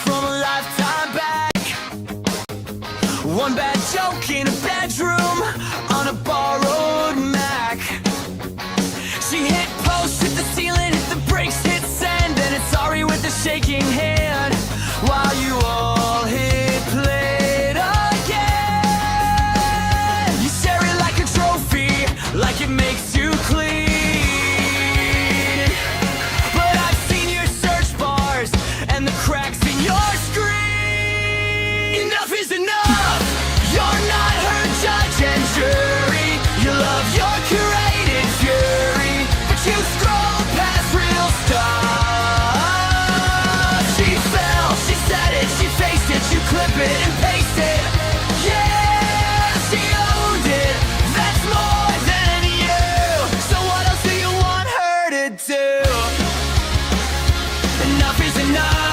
from a lifetime back. One bad joke in a bedroom on a borrowed Mac. She hit post, hit the ceiling, hit the brakes, hit send, and it's sorry with a shaking hand while you all hit play again. You share it like a trophy, like it makes you clean. But I've seen your search bars and the cracks in your screen. Enough is enough. You're not her judge and jury. You love your curated fury, but you scroll past real stuff. She fell, she said it, she faced it, you clip it and paste it. Yeah, she owned it. That's more than you. So what else do you want her to do? Enough is enough.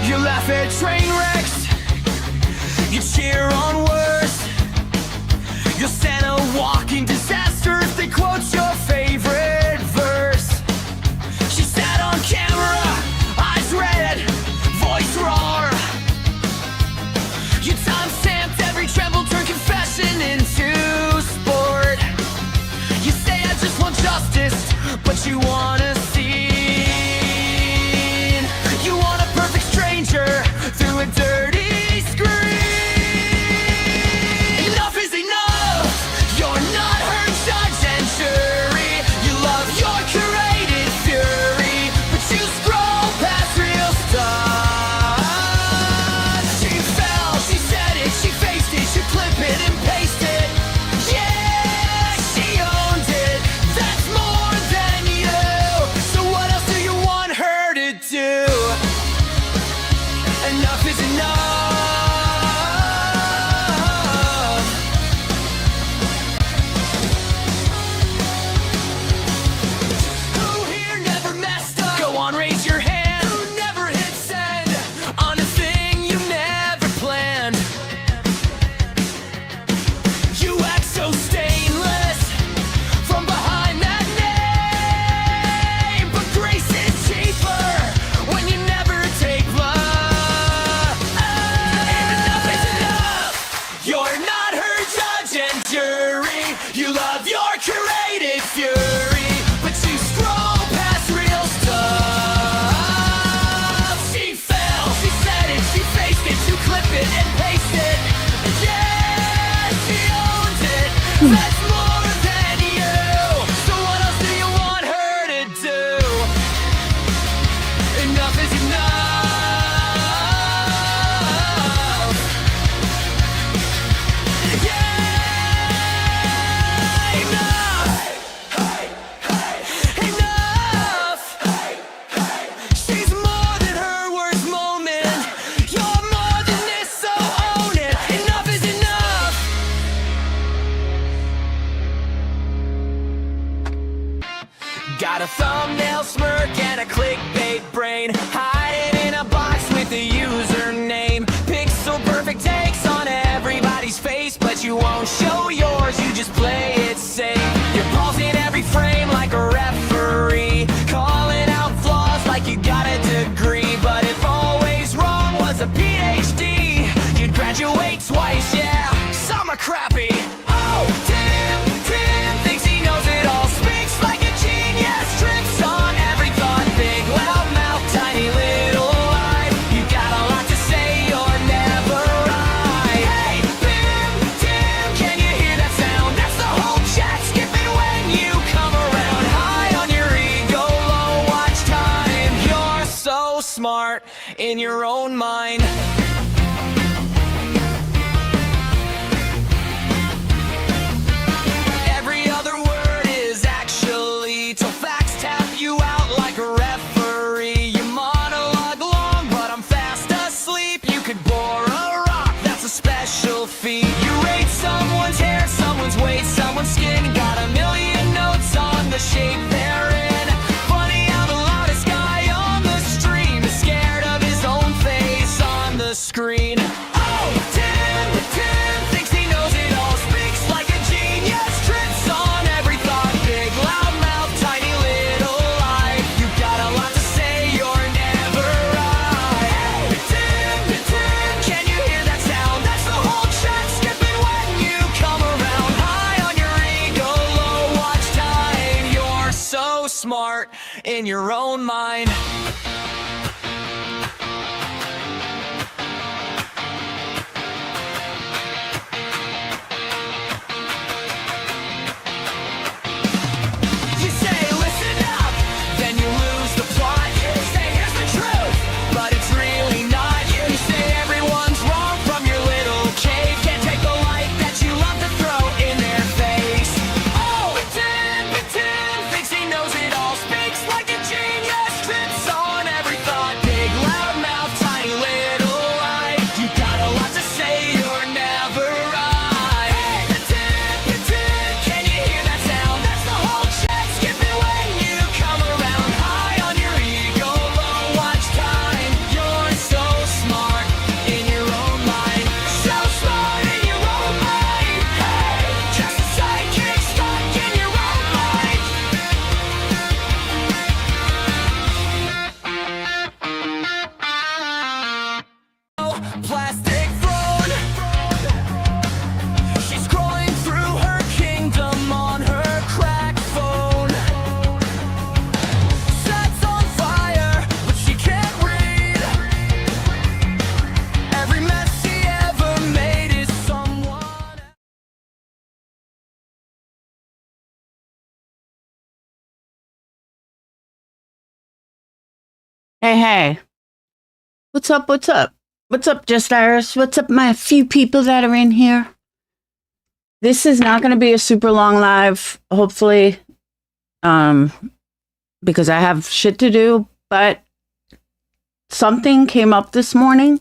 You laugh at train wrecks, you cheer on worse. You'll stand a walking disaster if they quote your favorite verse. She sat on camera, eyes red, voice roar. You time-stamped every tremble, turn confession into sport. You say I just want justice, but you want a scene. You want a perfect stranger through a dirty screen. Enough is enough. You're not her judge and jury. You love your curated fury, but you scroll past real stuff. She fell, she said it, she faced it, you clip it and paste it. Yeah, she owned it. That's more than you. So what else do you want her to do? Enough is enough. Who here never messed up? Go on, raise your hand. Who never hit send on a thing you never planned? You act so stainless from behind that name, but grace is cheaper when you never take blood. Enough is enough. You're not her judge and jury. You love your curated fury, but you scroll past real stuff. She fell, she said it, she faced it, you clip it and paste it. Yeah, she owns it. That's more than you. So what else do you want her to do? Enough is enough. Yeah, enough. Enough. She's more than her worst moment. You're more than this, so own it. Enough is enough. Got a thumbnail smirk and a clickbait brain, hiding in a box with a username. Pixel perfect takes on everybody's face, but you won't show yours, you just play it safe. You're pausing every frame like a referee, calling out flaws like you got a degree. But if always wrong was a PhD, you'd graduate twice, yeah. Some are crappy. Oh, Tim thinks he knows it all, speaks like a genius, trips on every thought, big loud mouth, tiny little eye. You got a lot to say, you're never right. Hey, Tim, can you hear that sound? That's the whole chat skipping when you come around. High on your ego, low watch time. You're so smart in your own mind. Every other word is actually till facts tap you out like a referee. You monologue long, but I'm fast asleep. You could bore a rock, that's a special feat. You rate someone's hair, someone's weight, someone's skin. Got a million notes on the shape they're in. Funny how the loudest guy on the stream is scared of his own face on the smart in your own mind. You say, listen up, then you lose the plot. You say, here's the truth, but it's really not. You say everyone's wrong from your little cave. Can't take the light that you love to throw in their face. Oh, pretend, thinks he knows it all. Speaks like a genius, trips on every thought. Big loud mouth, tiny little lie. You got a lot to say, you're never right. Hey, pretend, can you hear that sound? That's the whole check. Skip it when you come around. High on your ego, low watch time. You're so smart in your own mind. So smart in your own mind. Hey, just a sidekick stuck in your own mind. Plastic throne. She's scrolling through her kingdom on her crack phone. Sets on fire, but she can't read. Every mess she ever made is someone. Hey. What's up? What's up, Just Iris? What's up, my few people that are in here? This is not going to be a super long live, hopefully, because I have shit to do, but something came up this morning.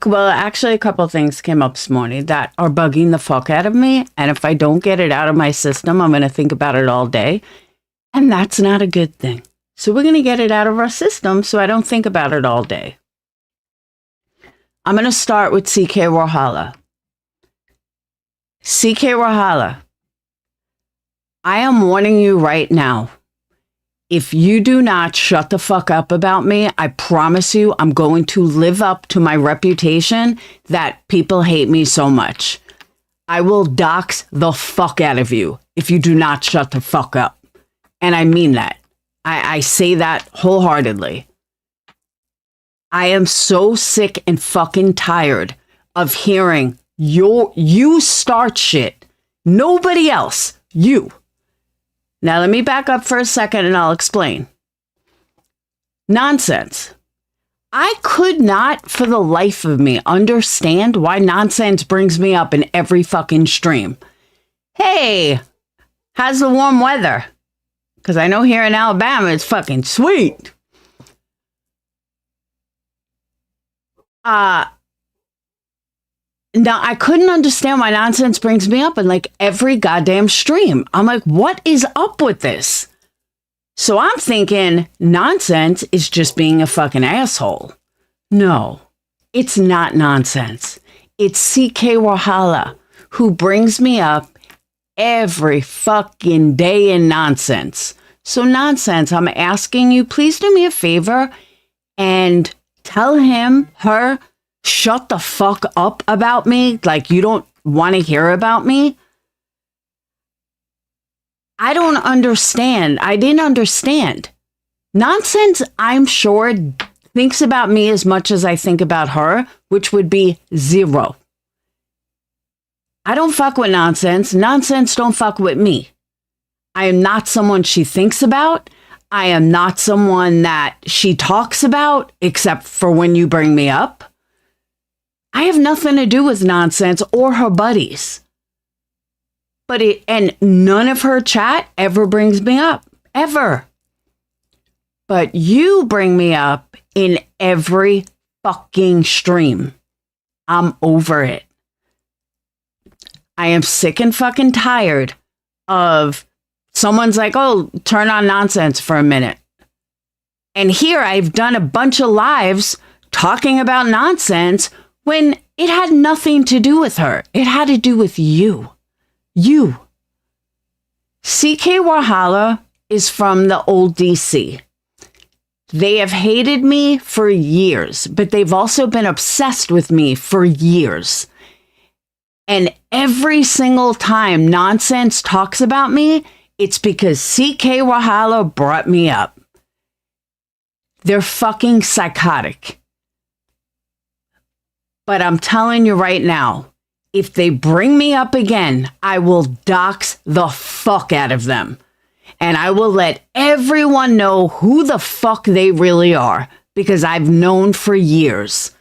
Well, actually, a couple of things came up this morning that are bugging the fuck out of me, and if I don't get it out of my system, I'm going to think about it all day, and that's not a good thing. So we're going to get it out of our system so I don't think about it all day. I'm going to start with CKWARHOLA. CKWARHOLA, I am warning you right now. If you do not shut the fuck up about me, I promise you I'm going to live up to my reputation that people hate me so much. I will dox the fuck out of you if you do not shut the fuck up. And I mean that. I say that wholeheartedly. I am so sick and fucking tired of hearing you start shit. Nobody else. You. Now let me back up for a second and I'll explain. Nonsense. I could not for the life of me understand why nonsense brings me up in every fucking stream. Hey, how's the warm weather? Because I know here in Alabama it's fucking sweet. Now, I couldn't understand why nonsense brings me up in like every goddamn stream. I'm like, what is up with this? So I'm thinking nonsense is just being a fucking asshole. No, it's not nonsense. It's CKWARHOLA who brings me up every fucking day in nonsense. So nonsense, I'm asking you, please do me a favor and tell him, her, shut the fuck up about me. Like you don't want to hear about me. I don't understand. I didn't understand. Nonsense, I'm sure, thinks about me as much as I think about her, which would be zero. I don't fuck with nonsense. Nonsense don't fuck with me. I am not someone she thinks about. I am not someone that she talks about, except for when you bring me up. I have nothing to do with nonsense or her buddies. And none of her chat ever brings me up, ever. But you bring me up in every fucking stream. I'm over it. I am sick and fucking tired of someone's like, oh, turn on nonsense for a minute. And here I've done a bunch of lives talking about nonsense when it had nothing to do with her. It had to do with you. You. CKWARHOLA is from the old DC. They have hated me for years, but they've also been obsessed with me for years. And every single time nonsense talks about me, It's because CKWARHOLA brought me up. They're fucking psychotic. But I'm telling you right now, if they bring me up again, I will dox the fuck out of them. And I will let everyone know who the fuck they really are, because I've known for years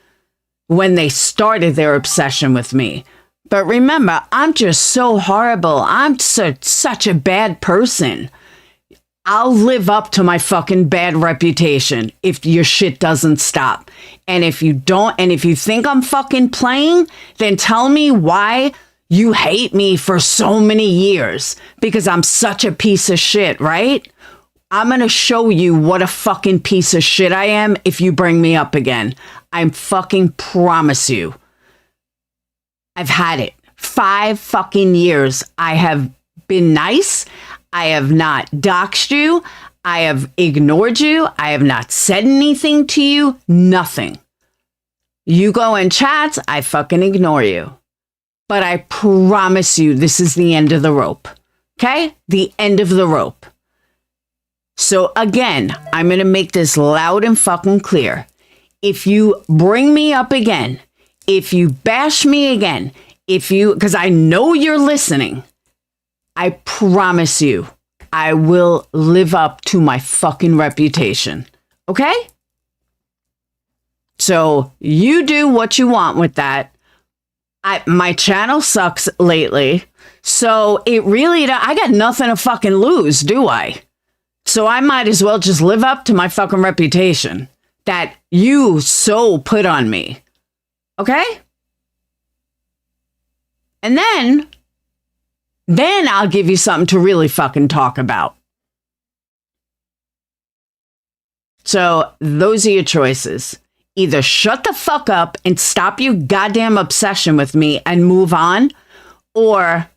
when they started their obsession with me. But remember, I'm just so horrible. I'm such a bad person. I'll live up to my fucking bad reputation if your shit doesn't stop. And if you don't, and if you think I'm fucking playing, then tell me why you hate me for so many years. Because I'm such a piece of shit, right? I'm gonna show you what a fucking piece of shit I am if you bring me up again. I fucking promise you. I've had it. 5 fucking years. I have been nice. I have not doxed you. I have ignored you. I have not said anything to you. Nothing. You go in chats, I fucking ignore you. But I promise you, this is the end of the rope. Okay? The end of the rope. So again, I'm going to make this loud and fucking clear. If you bring me up again, if you bash me again, because I know you're listening, I promise you, I will live up to my fucking reputation. Okay? So you do what you want with that. My channel sucks lately. So I got nothing to fucking lose, do I? So I might as well just live up to my fucking reputation that you so put on me. Okay? And then I'll give you something to really fucking talk about. So those are your choices. Either shut the fuck up and stop your goddamn obsession with me and move on, or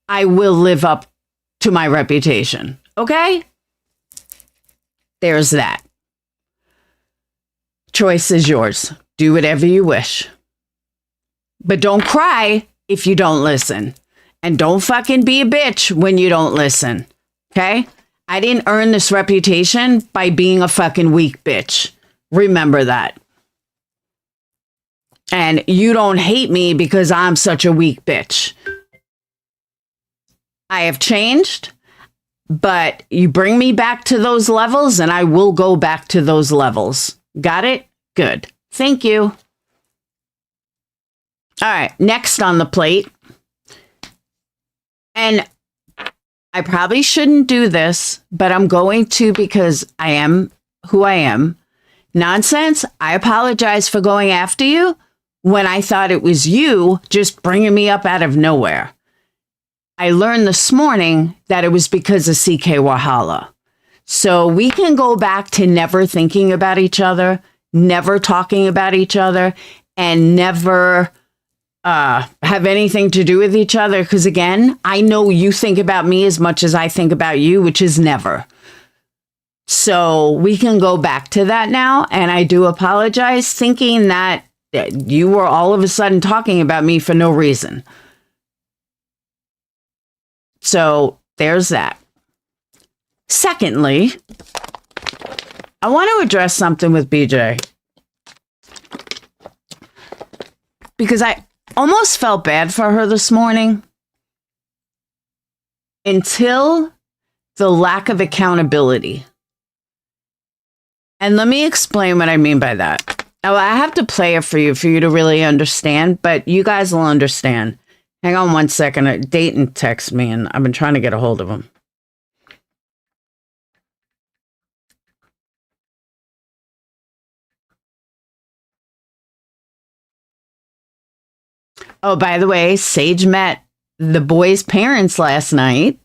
I will live up to my reputation. Okay? There's that. Choice is yours. Do whatever you wish. But don't cry if you don't listen. And don't fucking be a bitch when you don't listen. Okay? I didn't earn this reputation by being a fucking weak bitch. Remember that. And you don't hate me because I'm such a weak bitch. I have changed, but you bring me back to those levels and I will go back to those levels. Got it? Good. Thank you. All right, next on the plate. And I probably shouldn't do this, but I'm going to because I am who I am. Nonsense. I apologize for going after you when I thought it was you just bringing me up out of nowhere. I learned this morning that it was because of CKWARHOLA. So we can go back to never thinking about each other, never talking about each other, and never have anything to do with each other. Because again, I know you think about me as much as I think about you, which is never. So we can go back to that now. And I do apologize thinking that you were all of a sudden talking about me for no reason. So there's that. Secondly, I want to address something with BJ. Because I almost felt bad for her this morning until the lack of accountability. And let me explain what I mean by that. Now, I have to play it for you to really understand, but you guys will understand. Hang on one second. Dayton texted me and I've been trying to get a hold of him. Oh, by the way, Sage met the boys' parents last night.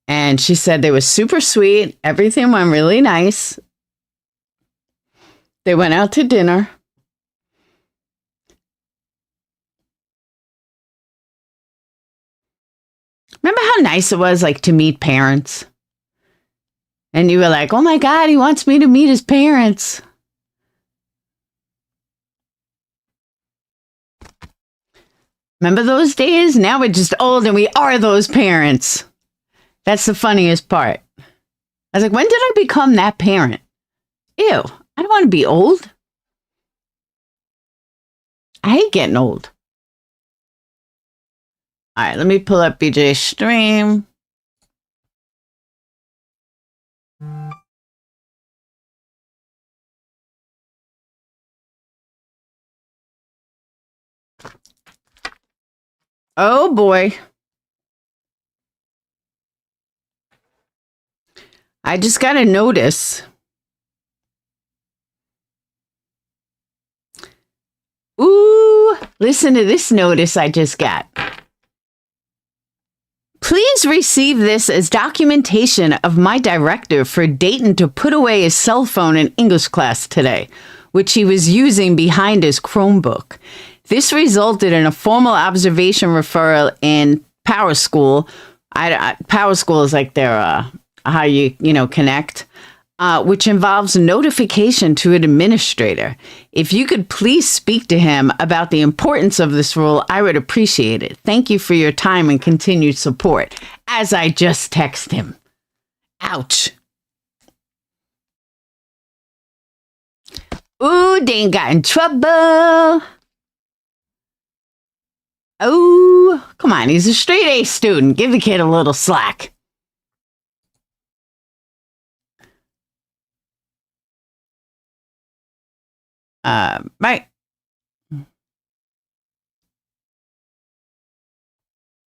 And she said they were super sweet. Everything went really nice. They went out to dinner. Remember how nice it was, like, to meet parents? And you were like, oh my God, he wants me to meet his parents. Remember those days? Now we're just old and we are those parents. That's the funniest part. I was like, when did I become that parent? Ew, I don't want to be old. I hate getting old. All right, let me pull up BJ's stream. Oh boy. I just got a notice. Ooh, listen to this notice I just got. Please receive this as documentation of my directive for Dayton to put away his cell phone in English class today, which he was using behind his Chromebook. This resulted in a formal observation referral in Power School. Power School is like their how you connect, which involves notification to an administrator. If you could please speak to him about the importance of this rule, I would appreciate it. Thank you for your time and continued support. As I just text him. Ouch. Ooh, Dane got in trouble. Oh, come on. He's a straight A student. Give the kid a little slack. Right.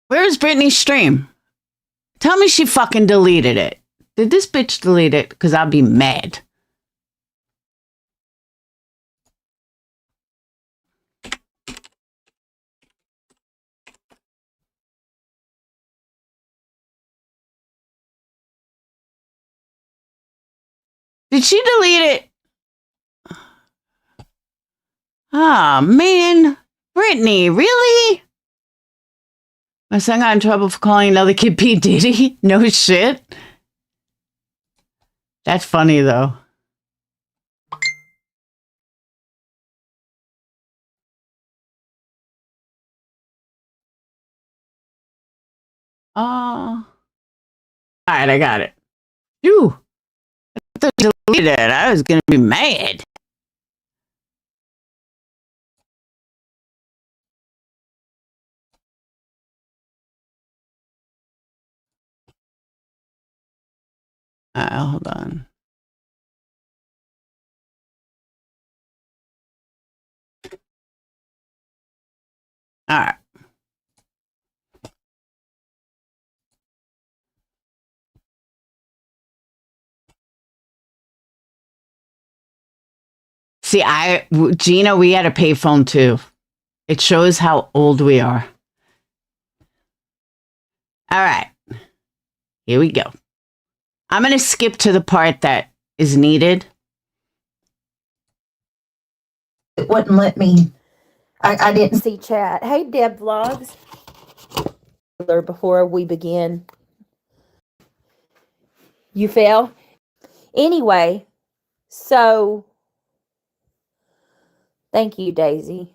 Where's Brittany's stream? Tell me she fucking deleted it. Did this bitch delete it? Because I'll be mad. Did she delete it? Oh, man. Brittany, really? My son got in trouble for calling another kid P. Diddy? No shit. That's funny, though. All right, I got it. Phew. I thought you deleted it. I was going to be mad. Hold on. All right. See, Gina, we had a payphone too. It shows how old we are. All right. Here we go. I'm going to skip to the part that is needed. It wouldn't let me. I didn't see chat. Hey, Deb Vlogs. Before we begin. You fell? Anyway, so thank you, Daisy.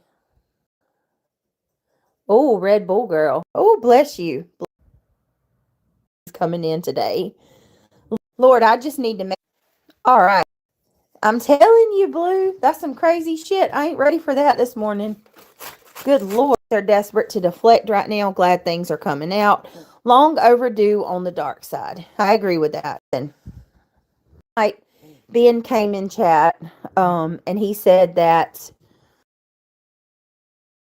Oh, Red Bull girl. Oh, bless you. Coming in today. Lord, I just need to make. All right. I'm telling you, Blue, that's some crazy shit. I ain't ready for that this morning. Good Lord. They're desperate to deflect right now. Glad things are coming out. Long overdue on the dark side. I agree with that. And Ben came in chat, and he said that.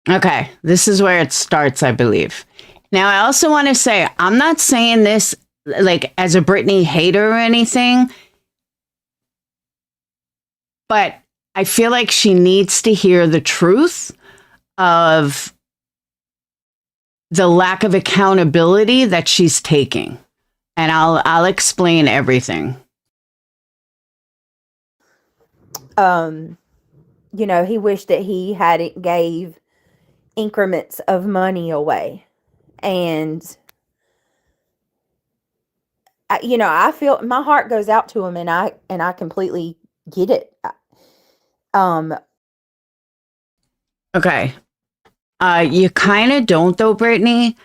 Okay, this is where it starts, I believe. Now, I also want to say, I'm not saying this like as a Britney hater or anything, but I feel like she needs to hear the truth of the lack of accountability that she's taking. And I'll explain everything. He wished that he hadn't gave increments of money away. And I feel my heart goes out to him, and I completely get it. Okay. You kind of don't though, Brittany.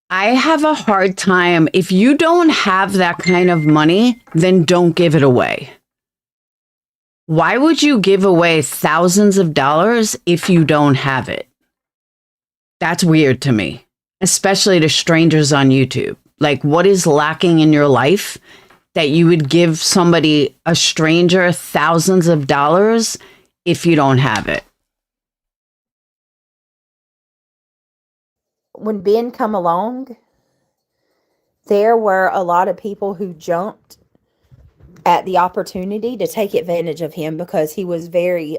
I have a hard time. If you don't have that kind of money, then don't give it away. Why would you give away thousands of dollars if you don't have it? That's weird to me, especially to strangers on YouTube. Like, what is lacking in your life that you would give somebody, a stranger, thousands of dollars if you don't have it? When Ben come along, there were a lot of people who jumped at the opportunity to take advantage of him because he was very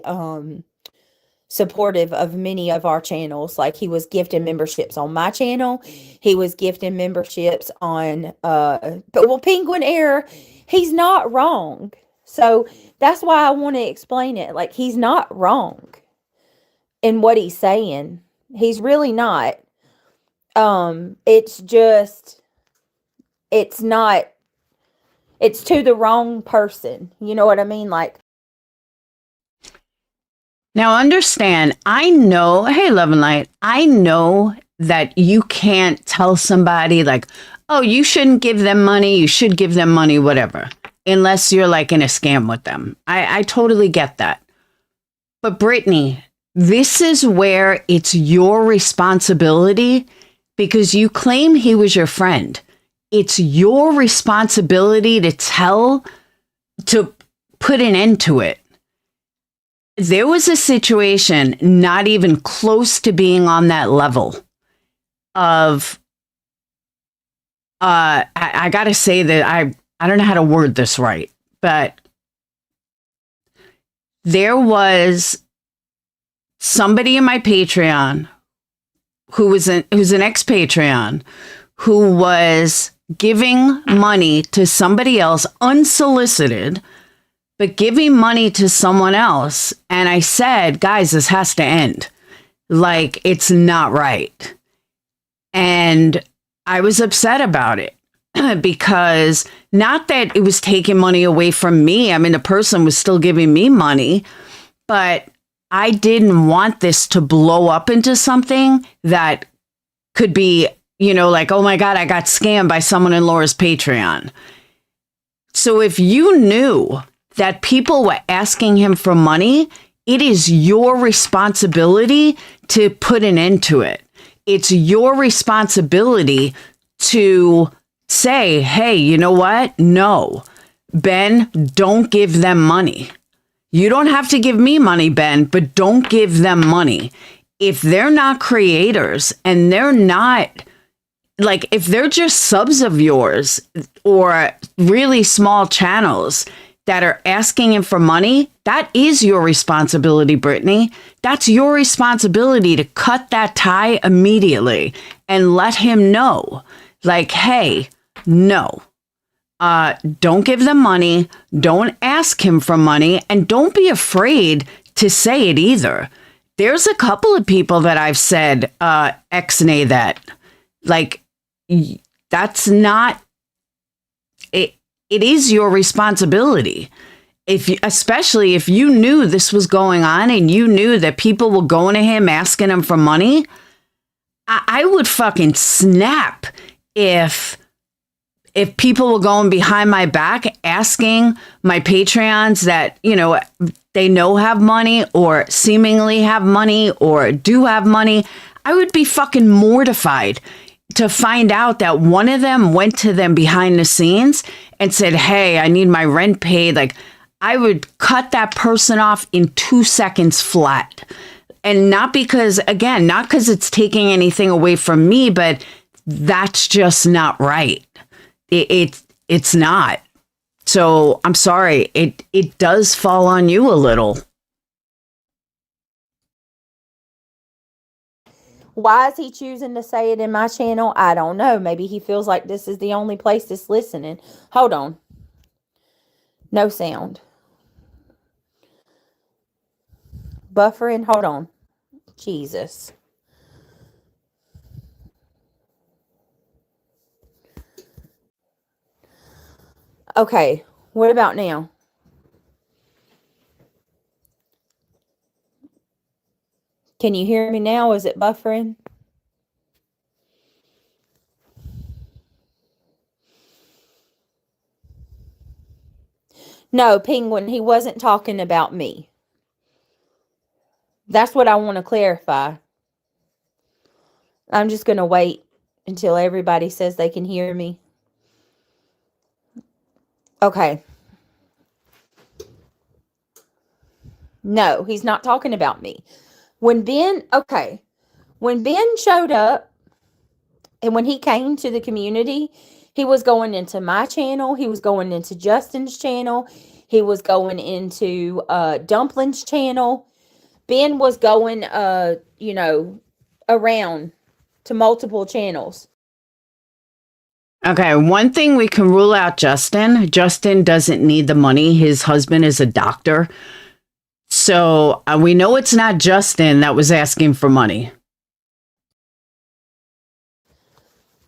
supportive of many of our channels. Like, he was gifting memberships on my channel. He was gifting memberships on Penguin Air. He's not wrong. So that's why I want to explain it. Like, he's not wrong in what he's saying. He's really not. It's just, it's not, it's to the wrong person. You know what I mean? Like, now understand, I know, hey, Love and Light, I know that you can't tell somebody like, oh, you shouldn't give them money, you should give them money, whatever, unless you're like in a scam with them. I totally get that. But Brittany, this is where it's your responsibility because you claim he was your friend. It's your responsibility to put an end to it. There was a situation not even close to being on that level of, I got to say that I don't know how to word this right, but there was somebody in my Patreon who's an ex-Patreon who was giving money to somebody else unsolicited, but giving money to someone else. And I said, guys, this has to end. Like, it's not right. And I was upset about it because not that it was taking money away from me. I mean, the person was still giving me money, but I didn't want this to blow up into something that could be, you know, like, oh my God, I got scammed by someone in Laura's Patreon. So if you knew that people were asking him for money, it is your responsibility to put an end to it. It's your responsibility to say, hey, you know what? No, Ben, don't give them money. You don't have to give me money, Ben, but don't give them money. If they're not creators and they're not, like, if they're just subs of yours or really small channels that are asking him for money, that is your responsibility, Brittany. That's your responsibility to cut that tie immediately and let him know, like, hey, no. Don't give them money. Don't ask him for money. And don't be afraid to say it either. There's a couple of people that I've said, ex-nay that. Like, that's not... It is your responsibility. Especially if you knew this was going on and you knew that people were going to him asking him for money, I would fucking snap if people were going behind my back asking my Patreons that, you know, they know have money or seemingly have money or do have money. I would be fucking mortified to find out that one of them went to them behind the scenes and said, hey, I need my rent paid. Like, I would cut that person off in 2 seconds flat. And not because it's taking anything away from me, but that's just not right. It's not. So I'm sorry. It does fall on you a little. why is he choosing to say it in my channel? I don't know. Maybe he feels like this is the only place that's listening. Hold on. No sound. Buffering. Hold on. Jesus. Okay. What about now? Can you hear me now? Is it buffering? No, Penguin, he wasn't talking about me. That's what I want to clarify. I'm just going to wait until everybody says they can hear me. Okay. No, he's not talking about me. When Ben showed up and when he came to the community, he was going into my channel. He was going into Justin's channel. He was going into Dumpling's channel. Ben was going, around to multiple channels. Okay, one thing we can rule out Justin. Justin doesn't need the money. His husband is a doctor. So we know it's not Justin that was asking for money.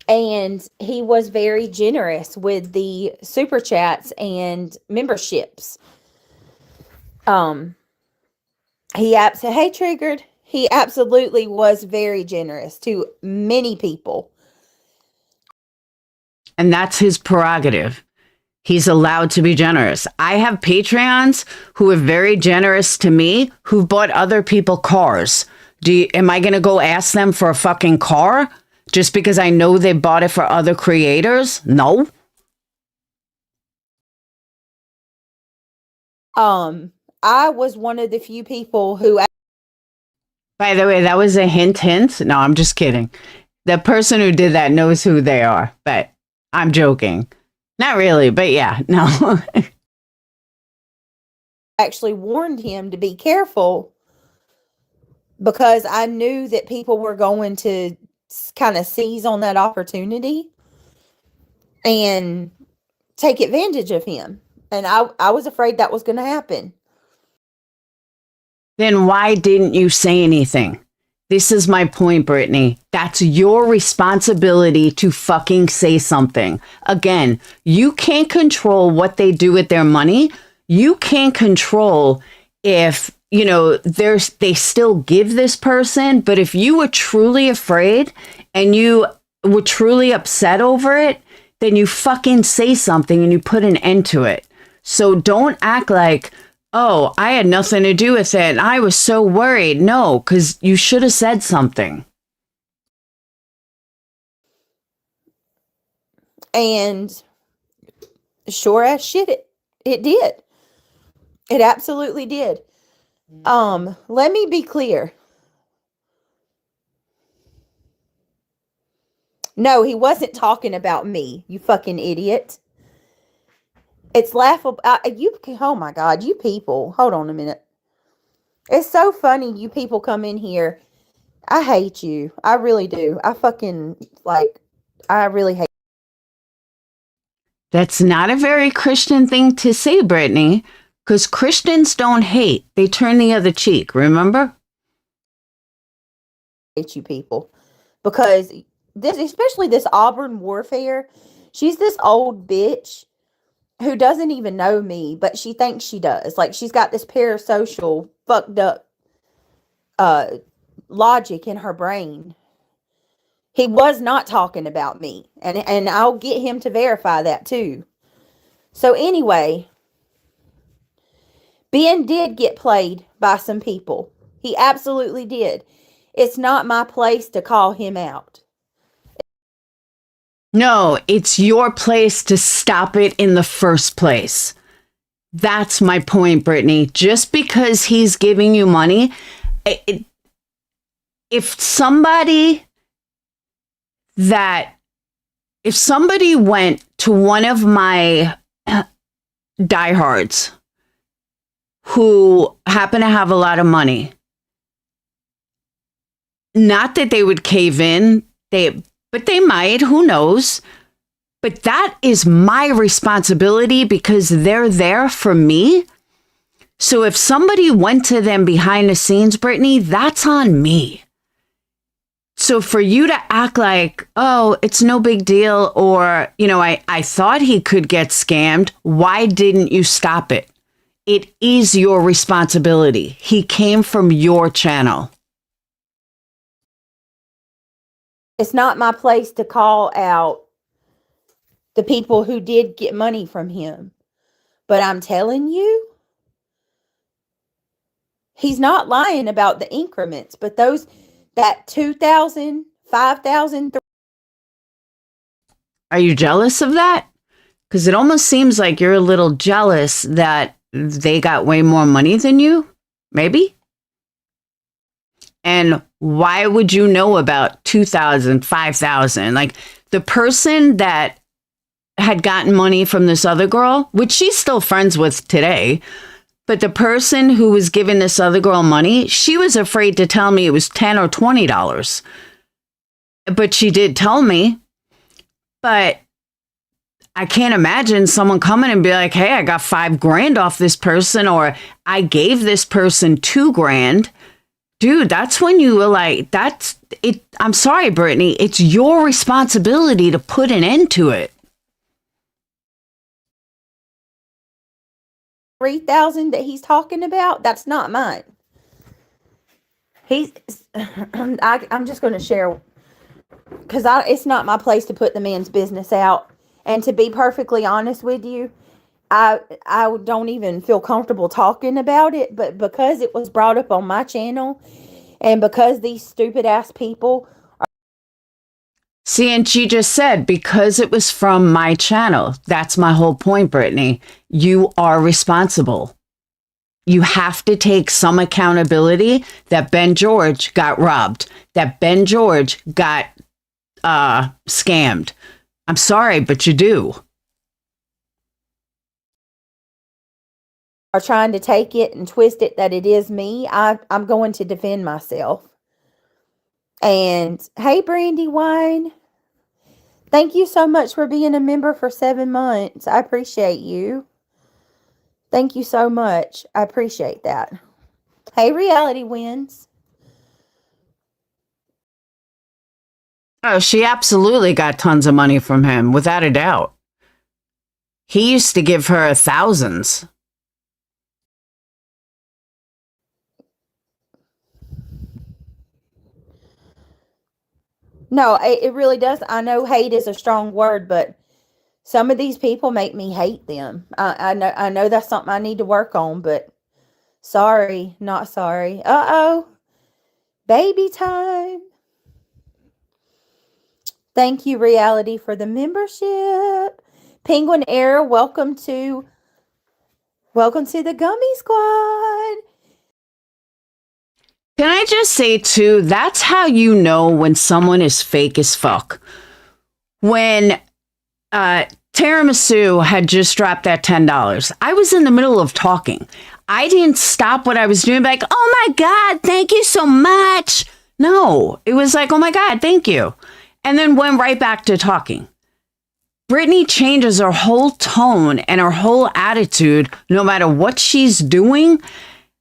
And he was very generous with the super chats and memberships. Hey, Triggered. He absolutely was very generous to many people. And that's his prerogative. He's allowed to be generous. I have Patreons who are very generous to me who've bought other people cars. Am I going to go ask them for a fucking car just because I know they bought it for other creators? No. I was one of the few people who... By the way, that was a hint. No, I'm just kidding. The person who did that knows who they are, but I'm joking. Not really, but yeah, no. Actually warned him to be careful because I knew that people were going to kind of seize on that opportunity and take advantage of him. And I was afraid that was going to happen. Then why didn't you say anything? This is my point, Brittany. That's your responsibility to fucking say something. Again, you can't control what they do with their money. You can't control if, they still give this person. But if you were truly afraid and you were truly upset over it, then you fucking say something and you put an end to it. So don't act like, oh, I had nothing to do with it. I was so worried. No, because you should have said something. And sure as shit, it did. It absolutely did. Let me be clear. No, he wasn't talking about me, you fucking idiot. It's laughable. Oh my God, you people. Hold on a minute. It's so funny you people come in here. I hate you. I really do. I really hate. That's not a very Christian thing to say, Brittany, because Christians don't hate. They turn the other cheek, remember? Hate you people. Because especially this Auburn warfare, she's this old bitch who doesn't even know me, but she thinks she does. Like, she's got this parasocial, fucked up logic in her brain. He was not talking about me. And I'll get him to verify that too. So anyway, Ben did get played by some people. He absolutely did. It's not my place to call him out. No, it's your place to stop it in the first place. That's my point, Brittany. Just because he's giving you money, if somebody went to one of my diehards who happen to have a lot of money, not that they would cave in, but they might, who knows? But that is my responsibility because they're there for me. So if somebody went to them behind the scenes, Brittany, that's on me. So for you to act like, oh, it's no big deal, or, I thought he could get scammed, why didn't you stop it? It is your responsibility. He came from your channel. It's not my place to call out the people who did get money from him. But I'm telling you, he's not lying about the increments, but that 2,000, 5,000. Are you jealous of that? Because it almost seems like you're a little jealous that they got way more money than you, maybe? And why would you know about 2,000, 5,000? Like the person that had gotten money from this other girl, which she's still friends with today, but the person who was giving this other girl money, she was afraid to tell me it was $10 or $20. But she did tell me. But I can't imagine someone coming and be like, hey, I got $5,000 off this person, or I gave this person $2,000. Dude, that's when you were like, that's it. I'm sorry, Brittany. It's your responsibility to put an end to it. 3,000 that he's talking about, that's not mine. I'm just going to share, because it's not my place to put the man's business out. And to be perfectly honest with you, I don't even feel comfortable talking about it, but because it was brought up on my channel and because these stupid ass people. See, and she just said, because it was from my channel. That's my whole point, Brittany. You are responsible. You have to take some accountability that Ben George got robbed, that Ben George got scammed. I'm sorry, but you do. Are trying to take it and twist it that it is me. I'm going to defend myself. And hey, Brandywine, thank you so much for being a member for 7 months. I appreciate you. Thank you so much. I appreciate that. Hey, Reality Wins. Oh, she absolutely got tons of money from him, without a doubt. He used to give her thousands. No, it really does. I know hate is a strong word, but some of these people make me hate them. I know that's something I need to work on, but sorry, not sorry. Uh-oh. Baby time. Thank you, Reality, for the membership. Penguin Air, welcome to the Gummy Squad. Can I just say, too, that's how you know when someone is fake as fuck. When Tiramisu had just dropped that $10, I was in the middle of talking. I didn't stop what I was doing, like, oh my God, thank you so much. No, it was like, oh my God, thank you. And then went right back to talking. Brittany changes her whole tone and her whole attitude, no matter what she's doing,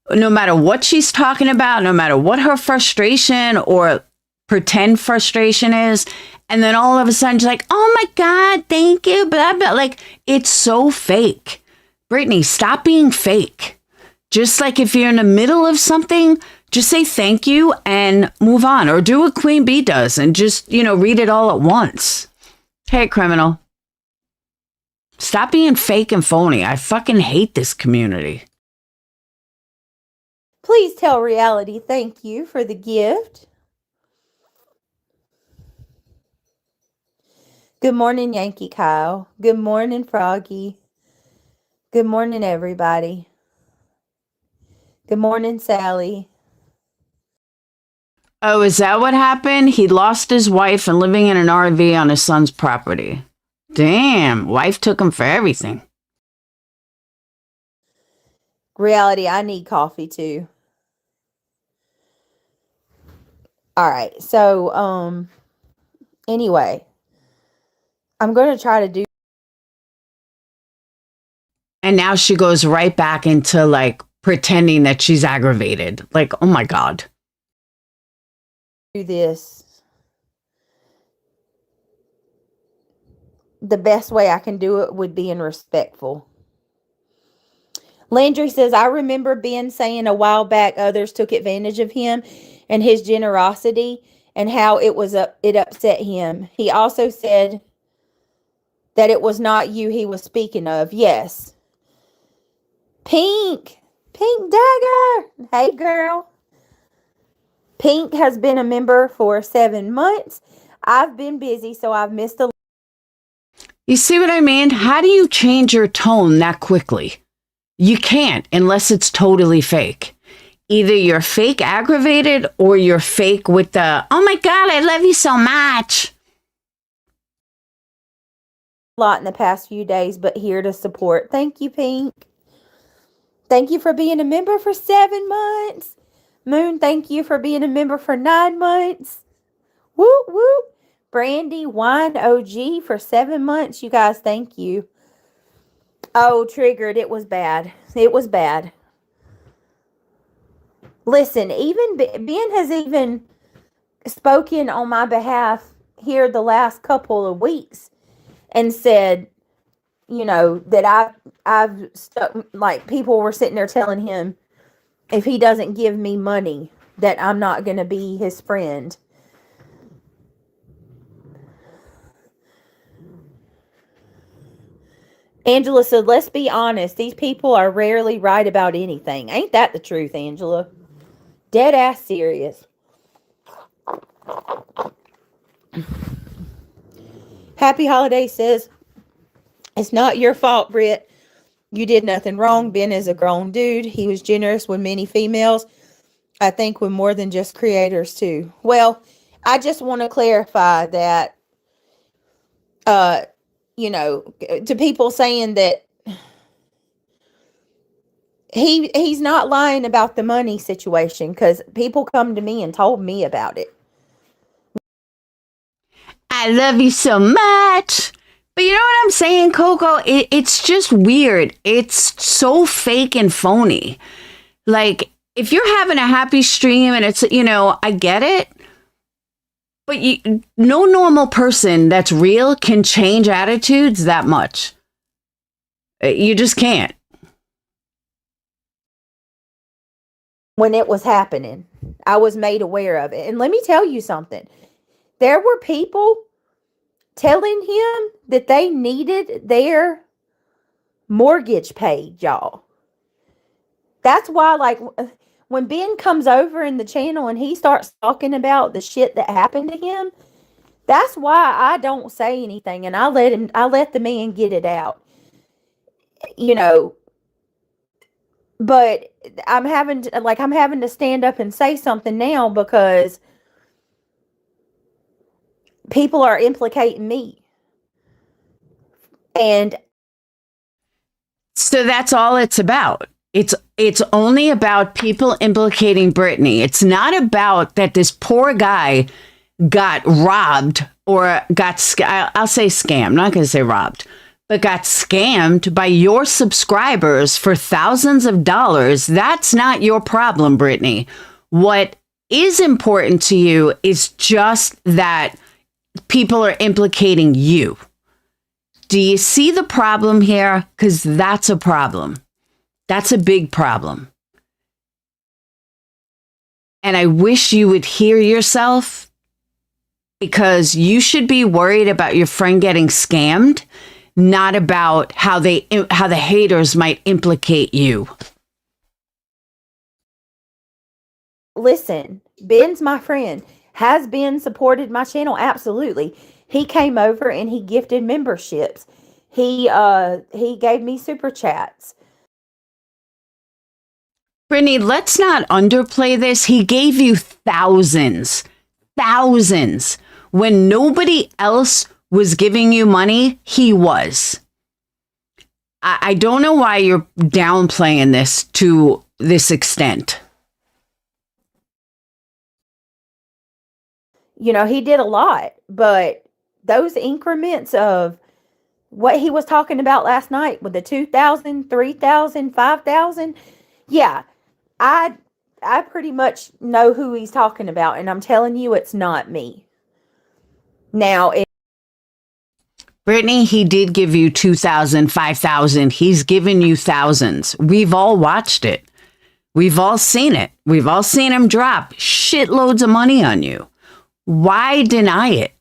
no matter what she's talking about, no matter what her frustration or pretend frustration is. And then all of a sudden she's like, oh my God, thank you, blah, blah. Like, it's so fake. Brittany, stop being fake. Just like if you're in the middle of something, just say thank you and move on. Or do what Queen Bee does and just, read it all at once. Hey, criminal. Stop being fake and phony. I fucking hate this community. Please tell Reality thank you for the gift. Good morning, Yankee Kyle. Good morning, Froggy. Good morning, everybody. Good morning, Sally. Oh, is that what happened? He lost his wife and living in an RV on his son's property. Damn, wife took him for everything. Reality, I need coffee too. All right, so, anyway, I'm going to try to do. And now she goes right back into like pretending that she's aggravated. Like, oh my God. Do this the best way I can do it would be in respectful. Landry says, I remember Ben saying a while back others took advantage of him and his generosity and how it upset him. He also said that it was not you he was speaking of. Yes. Pink Dagger. Hey, girl. Pink has been a member for 7 months. I've been busy, so I've missed a. You see what I mean? How do you change your tone that quickly? You can't unless it's totally fake. Either you're fake aggravated or you're fake with the, oh my God, I love you so much. Lot in the past few days, but here to support. Thank you, Pink. Thank you for being a member for 7 months. Moon, thank you for being a member for 9 months. Whoop, whoop. Brandy, Wine OG for 7 months. You guys, thank you. Oh, Triggered. It was bad. It was bad. Listen, even Ben has even spoken on my behalf here the last couple of weeks and said, you know, that I've stuck, like, people were sitting there telling him if he doesn't give me money that I'm not going to be his friend. Angela said, let's be honest. These people are rarely right about anything. Ain't that the truth, Angela? Dead ass serious. Happy Holiday says, it's not your fault, Britt. You did nothing wrong. Ben is a grown dude. He was generous with many females. I think with more than just creators too. Well, I just want to clarify that, you know, to people saying that he's not lying about the money situation, because people come to me and told me about it. I love you so much. But you know what I'm saying, Coco? It's just weird. It's so fake and phony. Like, if you're having a happy stream and it's, you know, I get it. But no normal person that's real can change attitudes that much. You just can't. When it was happening, I was made aware of it. And let me tell you something. There were people telling him that they needed their mortgage paid, y'all. That's why, like, when Ben comes over in the channel and he starts talking about the shit that happened to him, that's why I don't say anything, and I let the man get it out. You know, but I'm having to stand up and say something now because people are implicating me. And so that's all it's about. It's only about people implicating Brittany. It's not about that this poor guy got robbed or I'll say scammed. I'm not going to say robbed, but got scammed by your subscribers for thousands of dollars. That's not your problem, Brittany. What is important to you is just that people are implicating you. Do you see the problem here? Because that's a problem. That's a big problem. And I wish you would hear yourself, because you should be worried about your friend getting scammed, not about how the haters might implicate you. Listen, Ben's my friend. Has Ben supported my channel? Absolutely. He came over and he gifted memberships. He gave me super chats. Brittany, let's not underplay this. He gave you thousands. When nobody else was giving you money, he was. I don't know why you're downplaying this to this extent. You know, he did a lot, but those increments of what he was talking about last night with the 2,000, 3,000, 5,000, yeah, I pretty much know who he's talking about, and I'm telling you, it's not me. Now, Brittany, he did give you 2,000, 5,000. He's given you thousands. We've all watched it. We've all seen it. We've all seen him drop shitloads of money on you. Why deny it?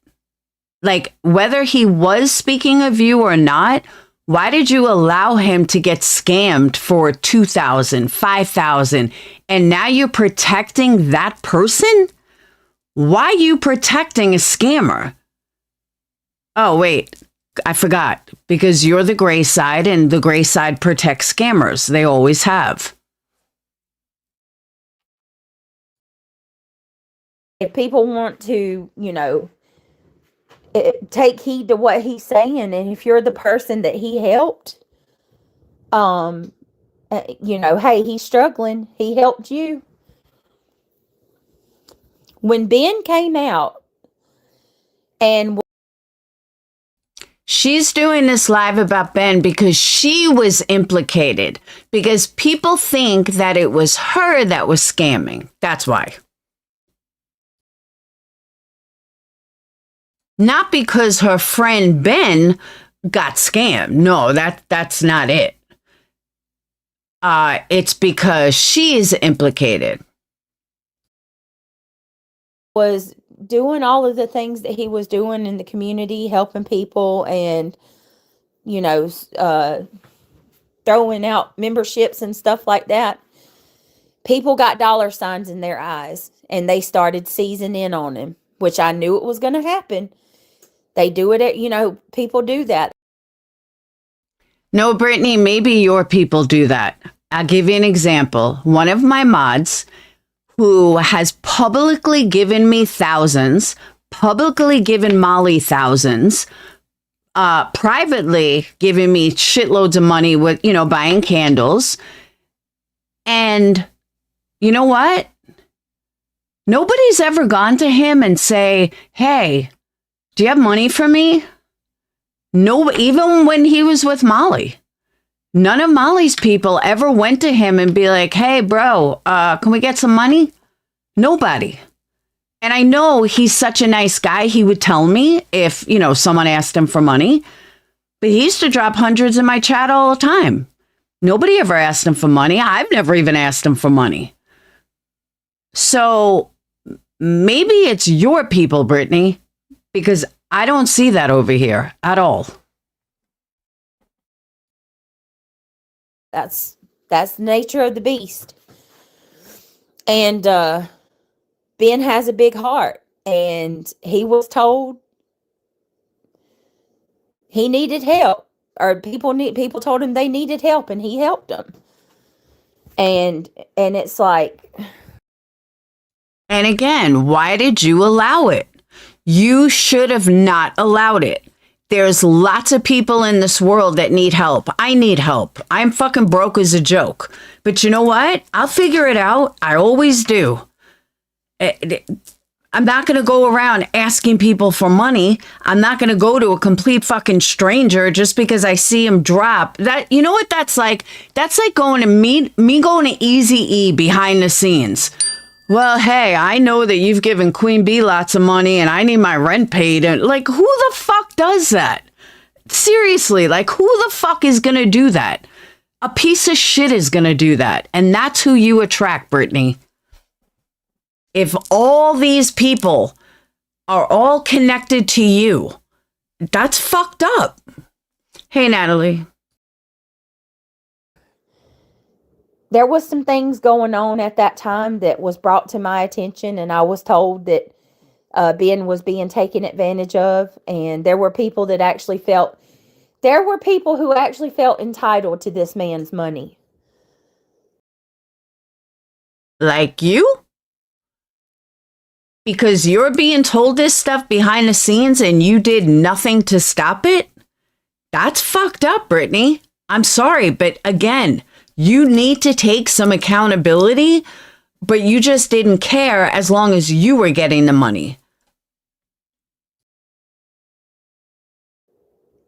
Like, whether he was speaking of you or not, why did you allow him to get scammed for $2,000, $5,000, and now you're protecting that person? Why are you protecting a scammer? Oh, wait, I forgot. Because you're the gray side, and the gray side protects scammers. They always have. If people want to, take heed to what he's saying, and if you're the person that he helped, hey, he's struggling. He helped you. When Ben came out and she's doing this live about Ben because she was implicated, because people think that it was her that was scamming. That's why. Not because her friend Ben got scammed. No, that's not it. It's because she is implicated. was doing all of the things that he was doing in the community, helping people and, throwing out memberships and stuff like that. People got dollar signs in their eyes and they started seizing in on him, which I knew it was going to happen. They do it people do that. No, Brittany, maybe your people do that. I'll give you an example. One of my mods who has publicly given me thousands, publicly given Molly thousands, privately giving me shitloads of money with, buying candles. And you know what? Nobody's ever gone to him and say, hey, do you have money for me? No, even when he was with Molly. None of Molly's people ever went to him and be like, hey, bro, can we get some money? Nobody. And I know he's such a nice guy. He would tell me if, someone asked him for money. But he used to drop hundreds in my chat all the time. Nobody ever asked him for money. I've never even asked him for money. So maybe it's your people, Brittany, because I don't see that over here at all. That's the nature of the beast. And Ben has a big heart, and he was told he needed help, or people told him they needed help, and he helped them. And it's like, and again, why did you allow it? You should have not allowed it. There's lots of people in this world that need help. I need help. I'm fucking broke as a joke. But you know what? I'll figure it out. I always do. I'm not going to go around asking people for money. I'm not going to go to a complete fucking stranger just because I see him drop. That, you know what that's like? That's like going to me going to Eazy-E behind the scenes. Well, hey, I know that you've given Queen Bee lots of money and I need my rent paid. And like, who the fuck does that? Seriously, like, who the fuck is going to do that? A piece of shit is going to do that. And that's who you attract, Brittany. If all these people are all connected to you, that's fucked up. Hey, Natalie. there was some things going on at that time that was brought to my attention, and I was told that Ben was being taken advantage of, and there were people who actually felt entitled to this man's money. Like you? Because you're being told this stuff behind the scenes and you did nothing to stop it? That's fucked up, Brittany. I'm sorry, but again, you need to take some accountability, but you just didn't care as long as you were getting the money.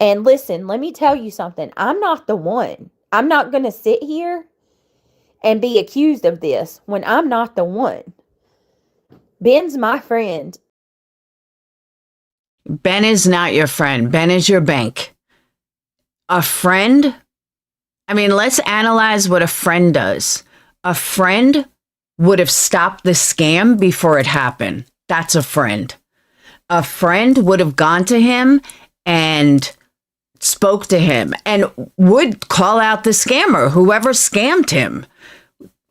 And listen, let me tell you something. I'm not the one. I'm not going to sit here and be accused of this when I'm not the one. Ben's my friend. Ben is not your friend. Ben is your bank. A friend? I mean, let's analyze what a friend does. A friend would have stopped the scam before it happened. That's a friend. a friend would have gone to him and spoke to him and would call out the scammer, whoever scammed him.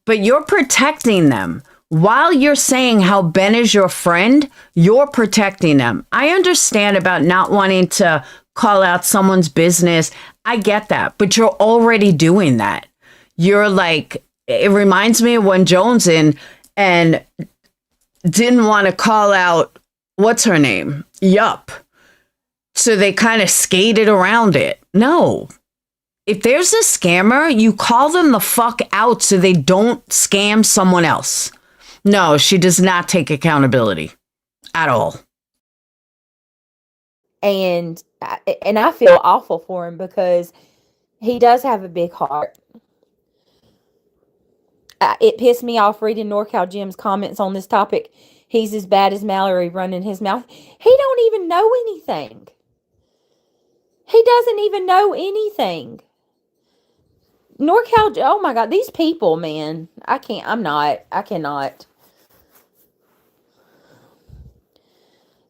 But you're protecting them. While you're saying how Ben is your friend, you're protecting them. I understand about not wanting to call out someone's business. I get that, but you're already doing that. You're like, it reminds me of when Jones and didn't want to call out, what's her name? Yup. So they kind of skated around it. No. If there's a scammer, you call them the fuck out so they don't scam someone else. No, she does not take accountability at all. And I feel awful for him because he does have a big heart. It pissed me off reading NorCal Jim's comments on this topic. He's as bad as Mallory running his mouth. He don't even know anything. He doesn't even know anything. NorCal, oh my God, these people, man. I cannot.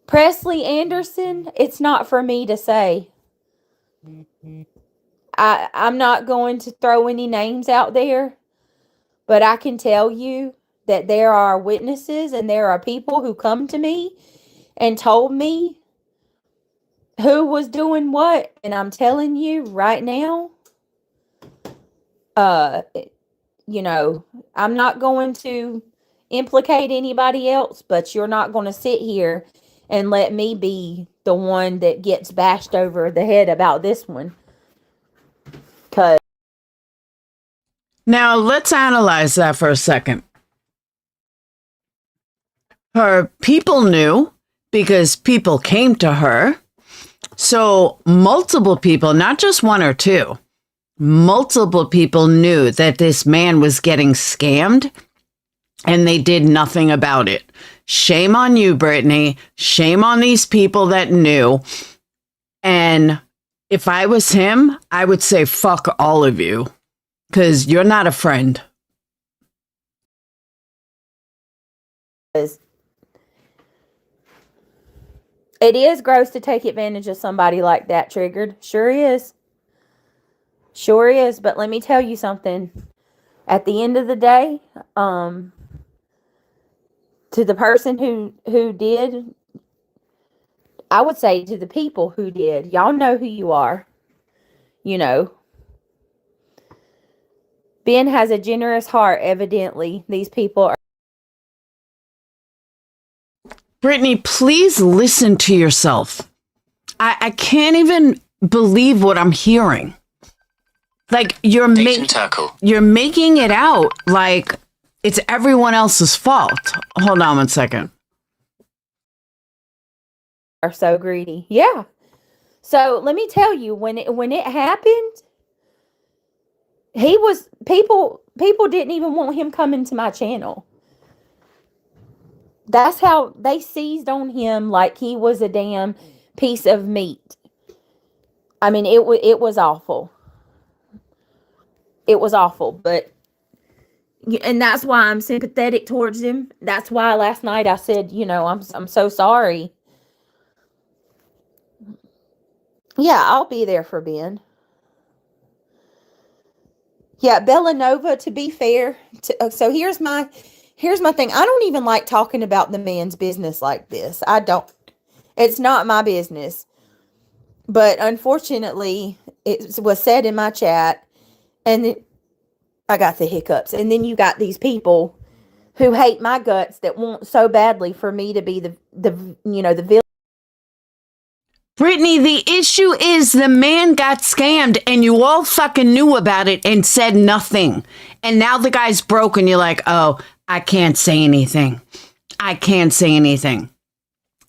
Presley Anderson, it's not for me to say. I'm not going to throw any names out there, but I can tell you that there are witnesses and there are people who come to me and told me who was doing what. And I'm telling you right now, you know, I'm not going to implicate anybody else, but you're not going to sit here and let me be the one that gets bashed over the head about this one. Now, let's analyze that for a second. Her people knew because people came to her. So multiple people, not just one or two, multiple people knew that this man was getting scammed and they did nothing about it. Shame on you, Brittany. Shame on these people that knew. And if I was him, I would say, fuck all of you, because you're not a friend. It is gross to take advantage of somebody like that, Triggered. Sure is. Sure is. But let me tell you something. At the end of the day, to the person who did, I would say to the people who did, y'all know who you are. You know. Ben has a generous heart, evidently. These people are. Brittany, please listen to yourself. I can't even believe what I'm hearing. Like, you're making it out like it's everyone else's fault. Hold on one second. Are so greedy. Yeah. So let me tell you, when it happened, people didn't even want him coming to my channel. That's how they seized on him like he was a damn piece of meat. I mean, it was awful. It was awful, but, and that's why I'm sympathetic towards him. That's why last night I said, you know, I'm so sorry. Yeah, I'll be there for Ben. Yeah, Bellanova, to be fair, so here's my thing. I don't even like talking about the man's business like this. I don't. It's not my business. But unfortunately, it was said in my chat, and I got the hiccups. And then you got these people who hate my guts that want so badly for me to be the villain. Brittany, the issue is the man got scammed and you all fucking knew about it and said nothing. And now the guy's broke and you're like, oh, I can't say anything. I can't say anything.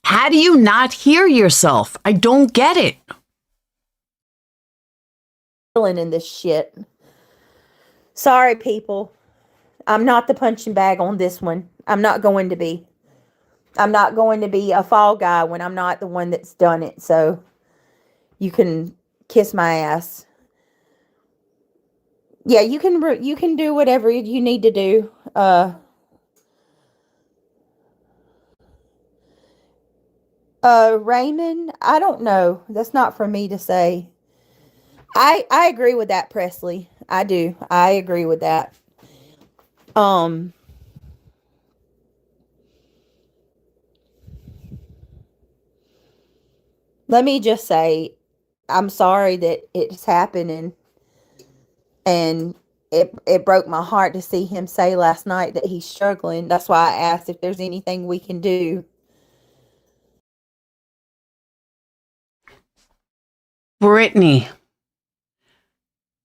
How do you not hear yourself? I don't get it. In this shit. Sorry, people. I'm not the punching bag on this one. I'm not going to be. I'm not going to be a fall guy when I'm not the one that's done it. So you can kiss my ass. Yeah, you can do whatever you need to do. Raymond, I don't know. That's not for me to say. I agree with that, Presley. I do. I agree with that. Um, Let me just say, I'm sorry that it's happened, and it broke my heart to see him say last night that he's struggling. That's why I asked if there's anything we can do. Brittany,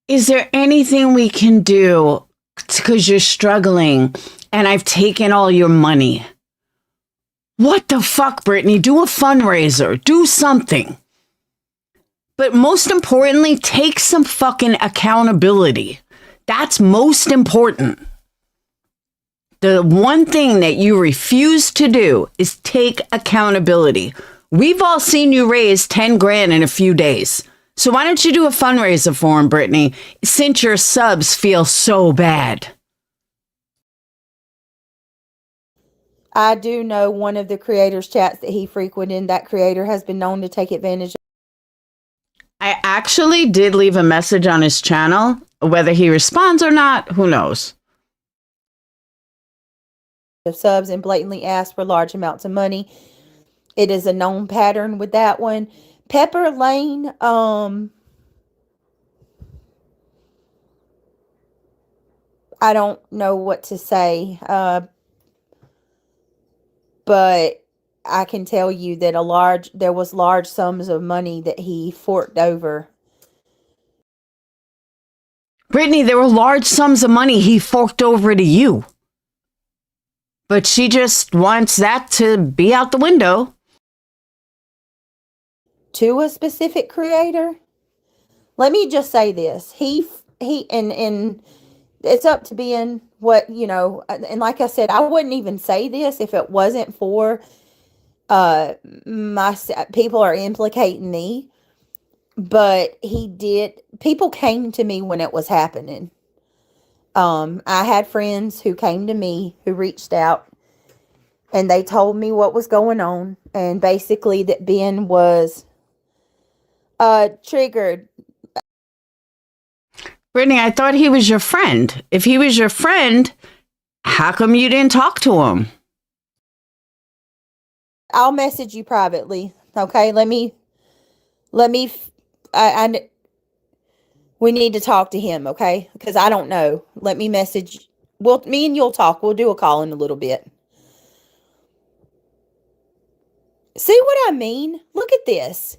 is there anything we can do because you're struggling and I've taken all your money? What the fuck, Brittany? Do a fundraiser. Do something. But most importantly, take some fucking accountability. That's most important. The one thing that you refuse to do is take accountability. We've all seen you raise 10 grand in a few days. So why don't you do a fundraiser for him, Brittany, since your subs feel so bad? I do know one of the creators' chats that he frequented. That creator has been known to take advantage. I actually did leave a message on his channel. Whether he responds or not, who knows? Of subs and blatantly ask for large amounts of money. It is a known pattern with that one. Pepper Lane, I don't know what to say. But I can tell you that there was large sums of money that he forked over. Brittany, there were large sums of money he forked over to you. But she just wants that to be out the window. To a specific creator? Let me just say this. And it's up to being what, and like I said, I wouldn't even say this if it wasn't for people are implicating me. But people came to me when it was happening. I had friends who came to me, who reached out, and they told me what was going on, and basically that Ben was triggered. Brittany, I thought he was your friend. If he was your friend, how come you didn't talk to him? I'll message you privately. Okay, we need to talk to him, okay? Because I don't know. Let me message. Me and you'll talk. We'll do a call in a little bit. See what I mean? Look at this.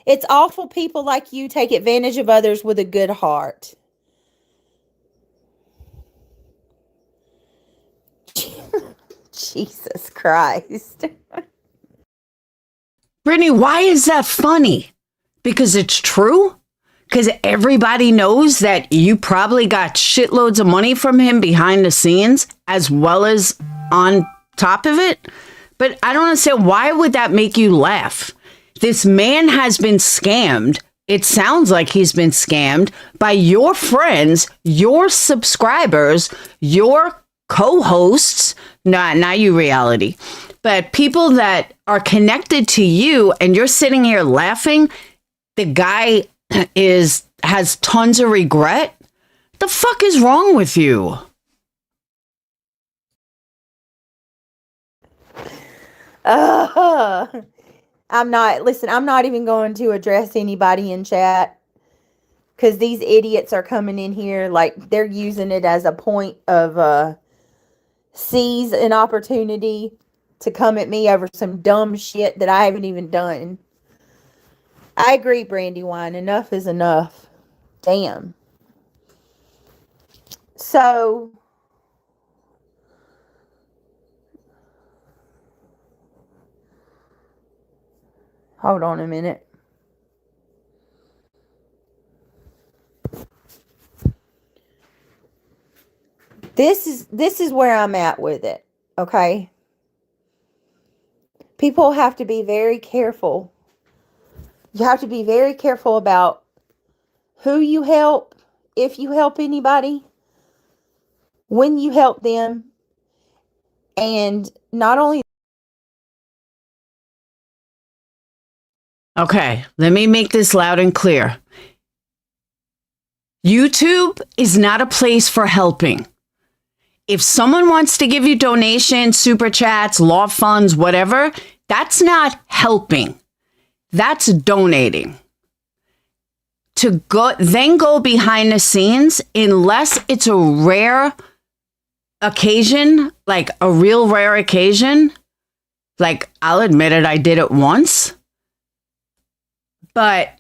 It's awful people like you take advantage of others with a good heart. Jesus Christ. Brittany, why is that funny? Because it's true? Because everybody knows that you probably got shitloads of money from him behind the scenes as well as on top of it? But I don't understand, why would that make you laugh? This man has been scammed. It sounds like he's been scammed by your friends, your subscribers, your co-hosts, not you, reality, but people that are connected to you, and you're sitting here laughing. The guy has tons of regret. The fuck is wrong with you? I'm not even going to address anybody in chat, because these idiots are coming in here like they're using it as a point of seize an opportunity to come at me over some dumb shit that I haven't even done. I agree, Brandywine. Enough is enough. Damn. So, hold on a minute. This is where I'm at with it, okay? People have to be very careful. You have to be very careful about who you help, if you help anybody, when you help them, and not only Okay, let me make this loud and clear. YouTube is not a place for helping. If someone wants to give you donations, super chats, law funds, whatever, that's not helping. That's donating. To go behind the scenes, unless it's a rare occasion, like a real rare occasion, like I'll admit it, I did it once. But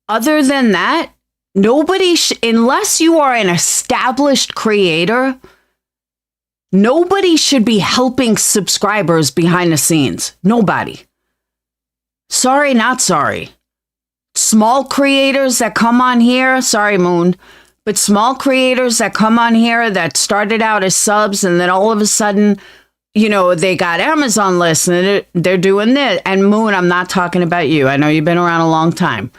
other than that, nobody, unless you are an established creator, nobody should be helping subscribers behind the scenes. Nobody. Sorry, not sorry. Small creators that come on here, sorry, Moon, but small creators that come on here that started out as subs and then all of a sudden, you know, they got Amazon lists and they're doing this. And Moon, I'm not talking about you. I know you've been around a long time.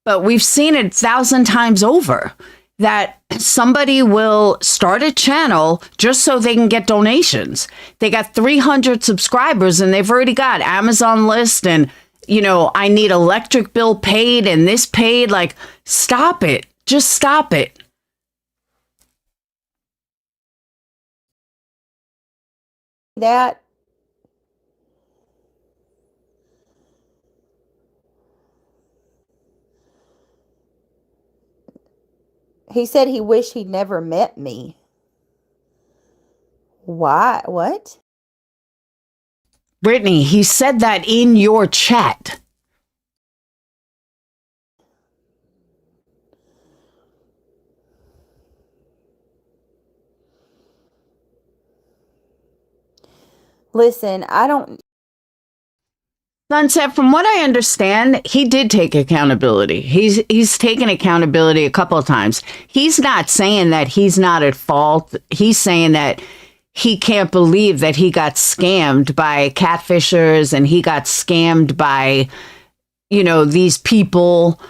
But we've seen it 1,000 times over that somebody will start a channel just so they can get donations. They got 300 subscribers and they've already got Amazon list and, you know, I need electric bill paid and this paid. Like, stop it. Just stop it. That he said he wished he'd never met me. Why? What? Brittany, he said that in your chat. Listen, I don't. Sunset, from what I understand, he did take accountability. He's taken accountability a couple of times. He's not saying that he's not at fault. He's saying that he can't believe that he got scammed by catfishers and he got scammed by, you know, these people,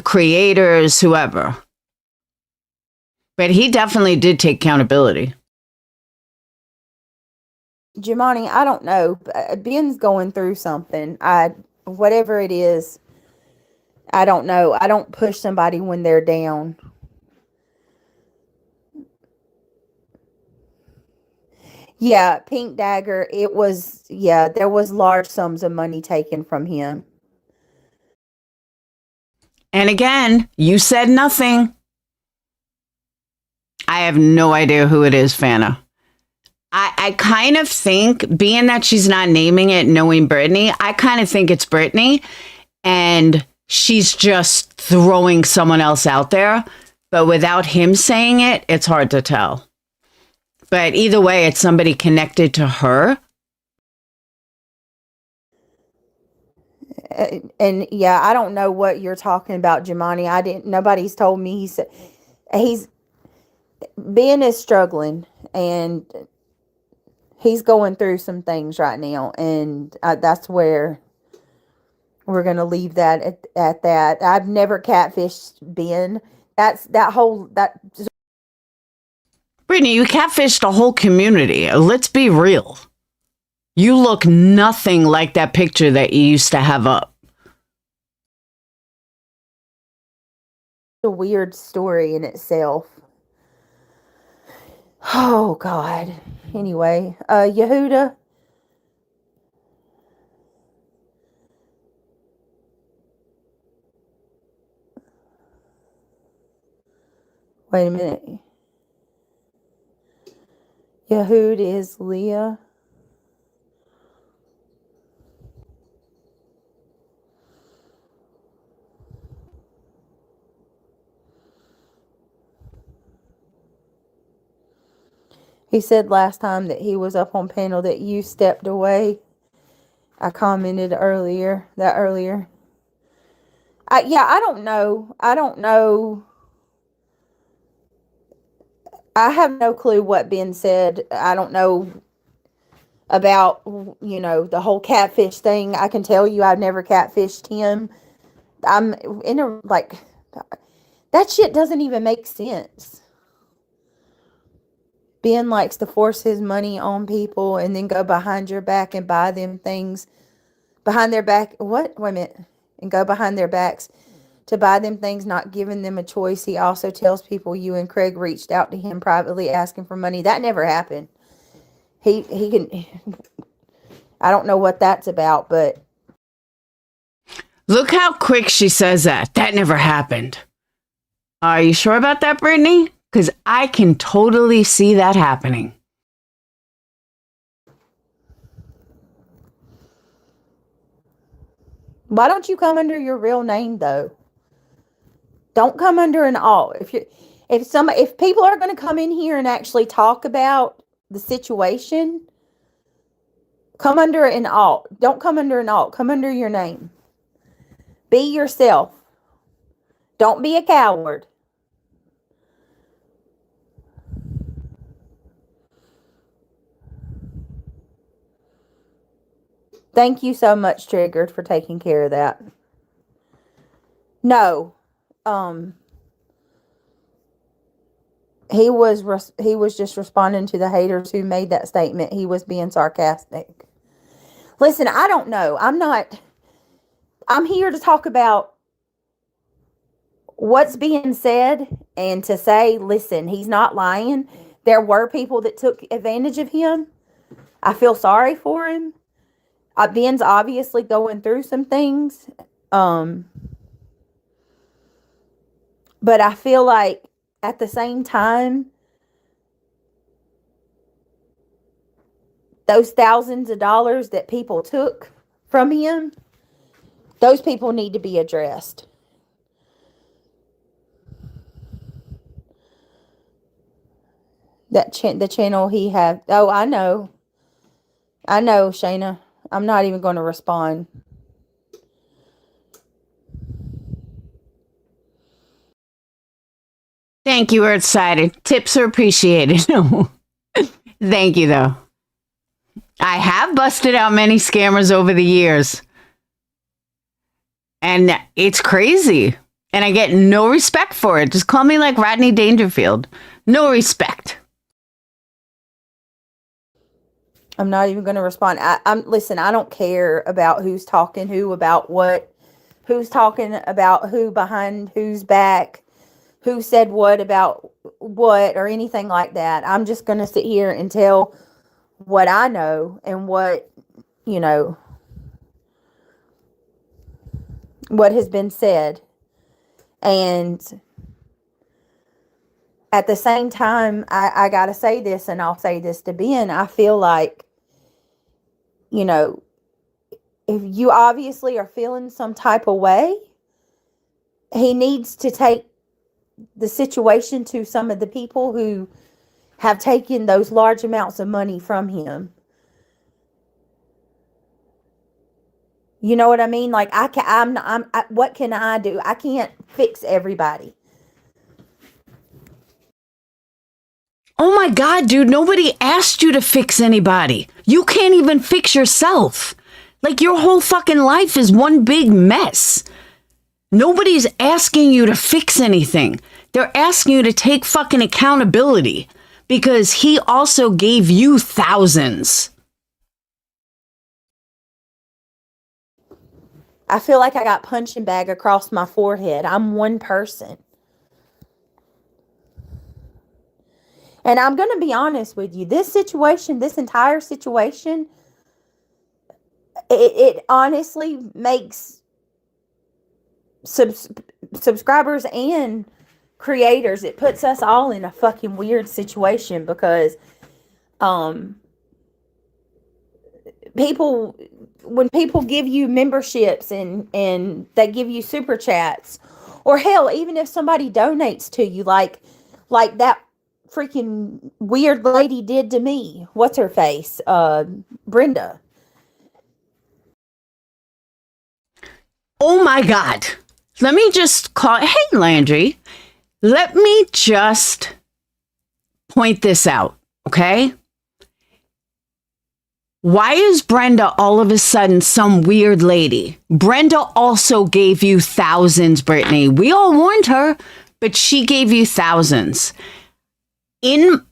creators, whoever. But he definitely did take accountability. Jimani, I don't know. Ben's going through something. Whatever it is, I don't know. I don't push somebody when they're down. Yeah, Pink Dagger, it was, yeah, there was large sums of money taken from him. And again, you said nothing. I have no idea who it is, Fana. I kind of think, being that she's not naming it, knowing Brittany, I kind of think it's Brittany and she's just throwing someone else out there. But without him saying it, it's hard to tell. But either way, it's somebody connected to her. And yeah, I don't know what you're talking about, Jimani. Nobody's told me. He said Ben is struggling and he's going through some things right now, and that's where we're going to leave that at that. I've never catfished Ben. Brittany, you catfished a whole community. Let's be real. You look nothing like that picture that you used to have up. A weird story in itself. Oh, God. Anyway, Yehuda. Wait a minute. Yehud is Leah. He said last time that he was up on panel that you stepped away. I commented earlier. Yeah, I don't know. I have no clue what Ben said. I don't know about, you know, the whole catfish thing. I can tell you I've never catfished him. I'm in a, like, that shit doesn't even make sense. Ben likes to force his money on people and then go behind your back and buy them things behind their back. What? Wait a minute. And go behind their backs to buy them things, not giving them a choice. He also tells people you and Craig reached out to him privately asking for money. That never happened. He can, I don't know what that's about, but. Look how quick she says that. That never happened. Are you sure about that, Brittany? Because I can totally see that happening. Why don't you come under your real name, though? Don't come under an alt. If people are going to come in here and actually talk about the situation, come under an alt. Don't come under an alt. Come under your name. Be yourself. Don't be a coward. Thank you so much, Triggered, for taking care of that. No. He was just responding to the haters who made that statement. He was being sarcastic. Listen, I don't know. I'm here to talk about what's being said and to say, listen, he's not lying. There were people that took advantage of him. I feel sorry for him. Ben's obviously going through some things. But I feel like at the same time, those thousands of dollars that people took from him, those people need to be addressed. The channel he have. Oh, I know, Shayna. I'm not even going to respond. Thank you, Earth Sided. Tips are appreciated. Thank you, though. I have busted out many scammers over the years. And it's crazy. And I get no respect for it. Just call me like Rodney Dangerfield. No respect. I'm not even going to respond. Listen, I don't care about who's talking who about what, who's talking about who behind whose back, who said what about what, or anything like that. I'm just going to sit here and tell what I know and what, what has been said. And at the same time, I got to say this, and I'll say this to Ben. I feel like, if you obviously are feeling some type of way, he needs to take the situation to some of the people who have taken those large amounts of money from him. You know what I mean? Like, what can I do? I can't fix everybody. Oh my God, dude, nobody asked you to fix anybody. You can't even fix yourself. Like, your whole fucking life is one big mess. Nobody's asking you to fix anything. They're asking you to take fucking accountability because he also gave you thousands. I feel like I got punching bag across my forehead. I'm one person. And I'm going to be honest with you. This entire situation, it honestly makes subscribers and creators, it puts us all in a fucking weird situation because when people give you memberships and they give you super chats, or hell, even if somebody donates to you, like that freaking weird lady did to me. What's her face? Brenda. Oh my God. Let me just call. Hey, Landry. Let me just point this out, okay? Why is Brenda all of a sudden some weird lady? Brenda also gave you thousands, Brittany. We all warned her, but she gave you thousands. In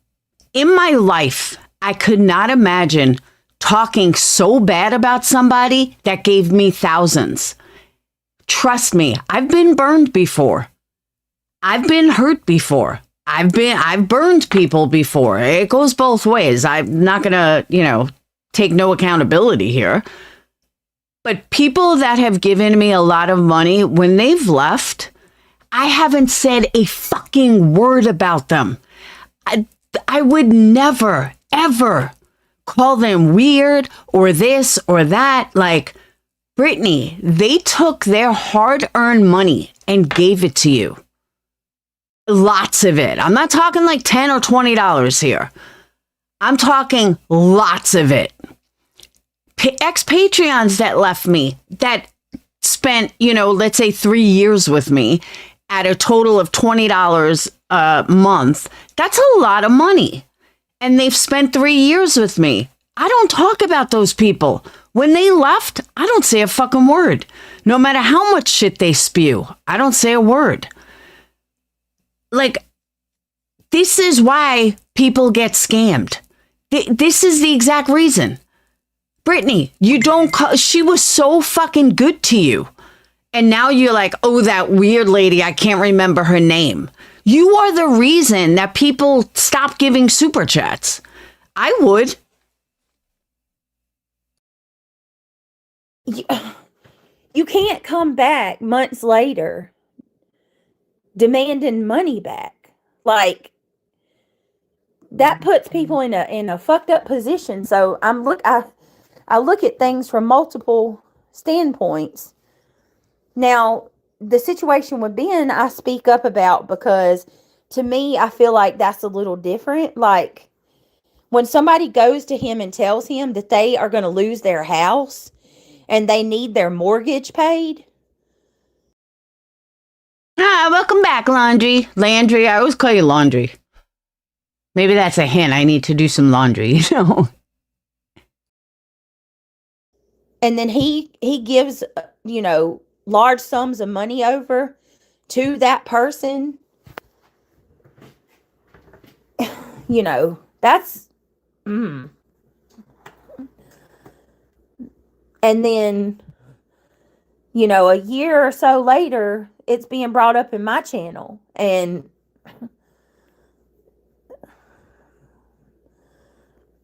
my life, I could not imagine talking so bad about somebody that gave me thousands. Trust me, I've been burned before. I've been hurt before. I've burned people before. It goes both ways. I'm not gonna, take no accountability here. But people that have given me a lot of money, when they've left, I haven't said a fucking word about them. I would never, ever call them weird or this or that. Like, Brittany, they took their hard-earned money and gave it to you. Lots of it. I'm not talking like $10 or $20 here. I'm talking lots of it. Ex-Patreons that left me, that spent, let's say 3 years with me at a total of $20 a month. That's a lot of money. And they've spent 3 years with me. I don't talk about those people. When they left, I don't say a fucking word. No matter how much shit they spew, I don't say a word. Like, this is why people get scammed. This is the exact reason. Brittany, she was so fucking good to you. And now you're like, oh, that weird lady, I can't remember her name. You are the reason that people stop giving super chats. I would. You can't come back months later demanding money back. Like, that puts people in a fucked up position. So I look at things from multiple standpoints. Now, the situation with Ben, I speak up about, because to me, I feel like that's a little different. Like, when somebody goes to him and tells him that they are going to lose their house and they need their mortgage paid. Welcome back, Landry. I always call you Laundry. Maybe that's a hint. I need to do some laundry, And then he gives, large sums of money over to that person. That's, And then, a year or so later, it's being brought up in my channel. And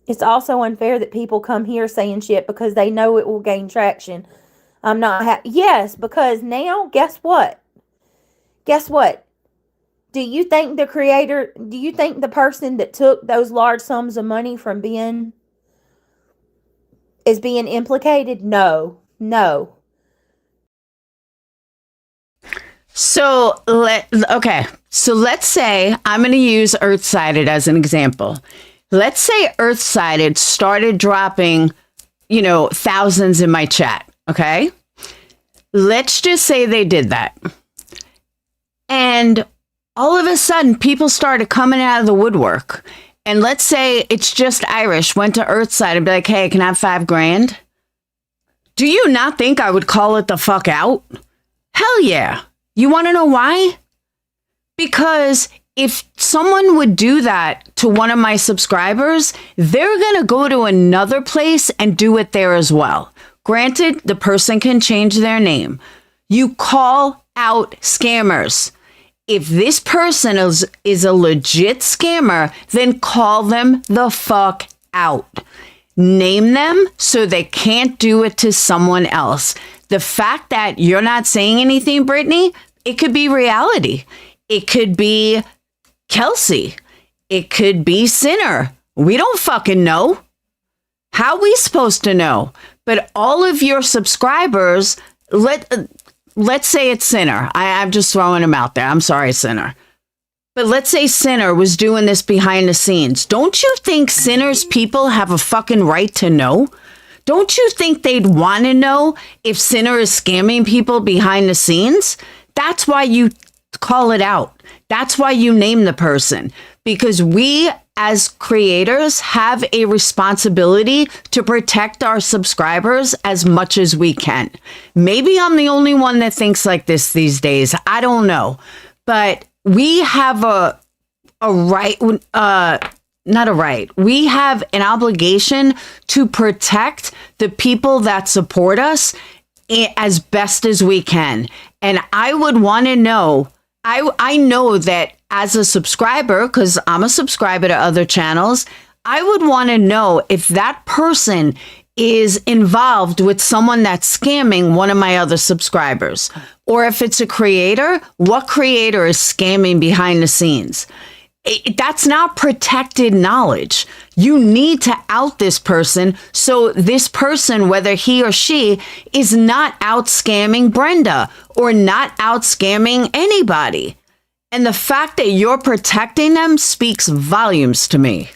it's also unfair that people come here saying shit because they know it will gain traction. I'm not happy. Yes, because now, guess what? Do you think the person that took those large sums of money from Ben is being implicated? No. So let's say I'm going to use Earthsided as an example. Let's say Earthsided started dropping, thousands in my chat. Okay. Let's just say they did that. And all of a sudden people started coming out of the woodwork. And let's say it's just Irish went to Earthside and be like, hey, can I have $5,000? Do you not think I would call it the fuck out? Hell yeah. You want to know why? Because if someone would do that to one of my subscribers, they're going to go to another place and do it there as well. Granted, the person can change their name. You call out scammers. If this person is a legit scammer, then call them the fuck out. Name them so they can't do it to someone else. The fact that you're not saying anything, Brittany, it could be reality. It could be Kelsey. It could be Sinner. We don't fucking know. How are we supposed to know? But all of your subscribers, let's say it's Sinner. I'm just throwing him out there. I'm sorry, Sinner. But let's say Sinner was doing this behind the scenes. Don't you think Sinner's people have a fucking right to know? Don't you think they'd want to know if Sinner is scamming people behind the scenes? That's why you call it out. That's why you name the person. Because we as creators have a responsibility to protect our subscribers as much as we can. Maybe I'm the only one that thinks like this these days. I don't know. But we have a right, not a right. We have an obligation to protect the people that support us as best as we can. And I would want to know, I know that as a subscriber, because I'm a subscriber to other channels, I would want to know if that person is involved with someone that's scamming one of my other subscribers. Or if it's a creator, what creator is scamming behind the scenes? That's not protected knowledge. You need to out this person so this person, whether he or she, is not out scamming Brenda or not out scamming anybody. And the fact that you're protecting them speaks volumes to me.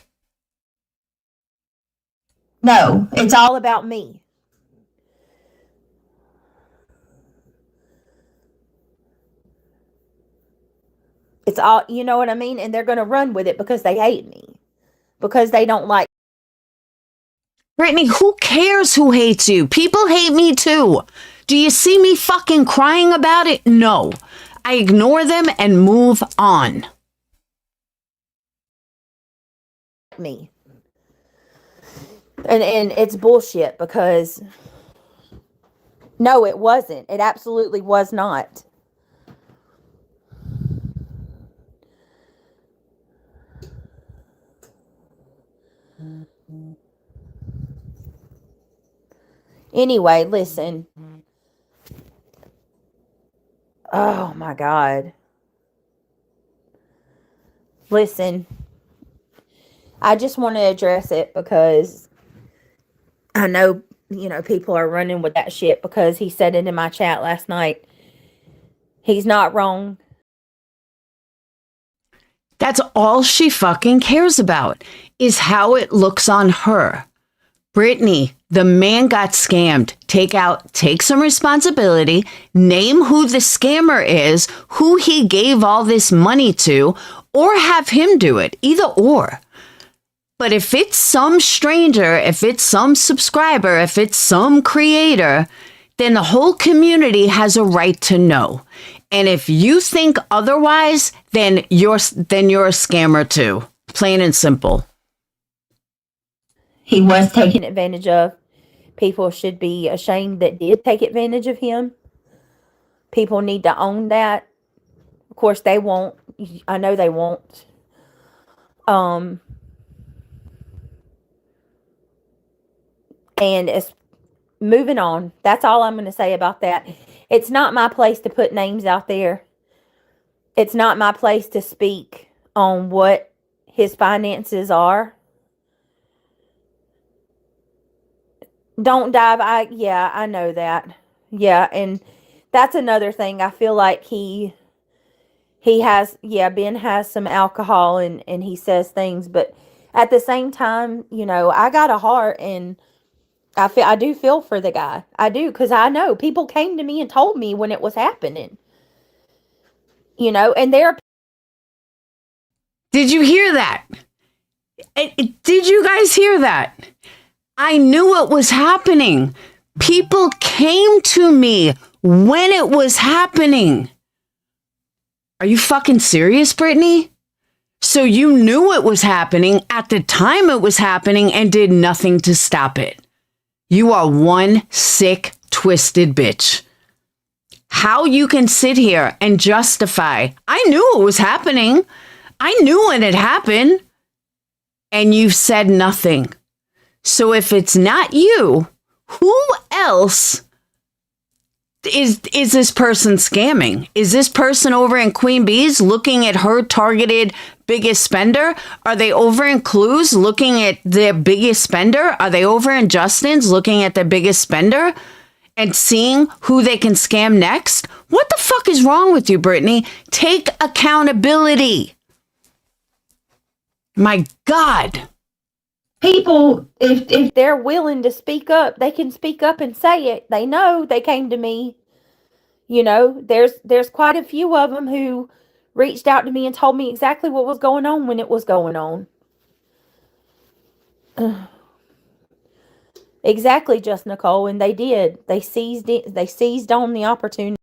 No, it's all about me. It's all, you know what I mean? And they're going to run with it because they hate me. Because they don't like. Brittany, who cares who hates you? People hate me too. Do you see me fucking crying about it? No. I ignore them and move on. Me. And it's bullshit because no, it wasn't. It absolutely was not. Anyway, listen. Oh my God. Listen. I just want to address it because I know, you know, people are running with that shit because he said it in my chat last night. He's not wrong. That's all she fucking cares about is how it looks on her. Brittany, the man got scammed. Take some responsibility. Name who the scammer is, who he gave all this money to, or have him do it. Either or. But if it's some stranger, if it's some subscriber, if it's some creator, then the whole community has a right to know. And if you think otherwise, then you're a scammer too. Plain and simple. He was taken advantage of. People should be ashamed that did take advantage of him. People need to own that. Of course, they won't. I know they won't. And it's moving on. That's all I'm going to say about that. It's not my place to put names out there. It's not my place to speak on what his finances are. Don't dive. I know that. Yeah, and that's another thing. I feel like he has, Ben has some alcohol and he says things, but at the same time, you know, I got a heart and I do feel for the guy. I do, because I know people came to me and told me when it was happening. You know, and they're... Did you hear that? Did you guys hear that? I knew it was happening. People came to me when it was happening. Are you fucking serious, Brittany? So you knew it was happening at the time it was happening and did nothing to stop it. You are one sick, twisted bitch. How you can sit here and justify, I knew it was happening. I knew when it happened. And you've said nothing. So if it's not you, who else is this person scamming? Is this person over in Queen Bee's looking at her targeted biggest spender? Are they over in Clues looking at their biggest spender? Are they over in Justin's looking at their biggest spender and seeing who they can scam next? What the fuck is wrong with you, Brittany? Take accountability. My God. People, if they're willing to speak up, they can speak up and say it. They know they came to me. You know, there's quite a few of them who reached out to me and told me exactly what was going on when it was going on. Exactly, just Nicole, and they did. They seized on the opportunity.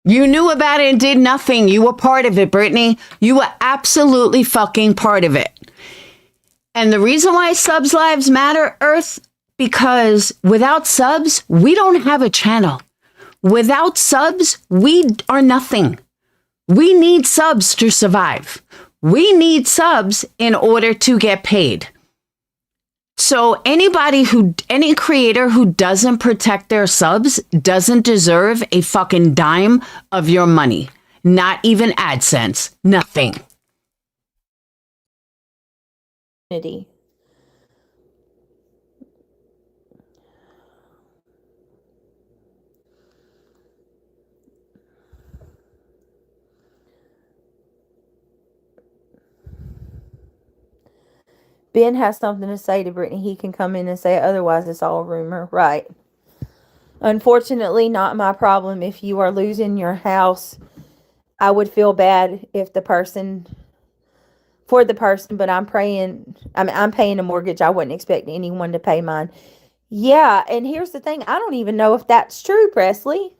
You knew about it and did nothing. You were part of it, Brittany. You were absolutely fucking part of it. And the reason why subs lives matter, Earth, because without subs, we don't have a channel. Without subs, we are nothing. We need subs to survive. We need subs in order to get paid. So any creator who doesn't protect their subs doesn't deserve a fucking dime of your money. Not even AdSense. Nothing. Ben has something to say to Brittany. He can come in and say it. Otherwise, it's all rumor. Right. Unfortunately, not my problem. If you are losing your house, I would feel bad if the person, but I'm paying a mortgage. I wouldn't expect anyone to pay mine. Yeah, and here's the thing. I don't even know if that's true, Presley.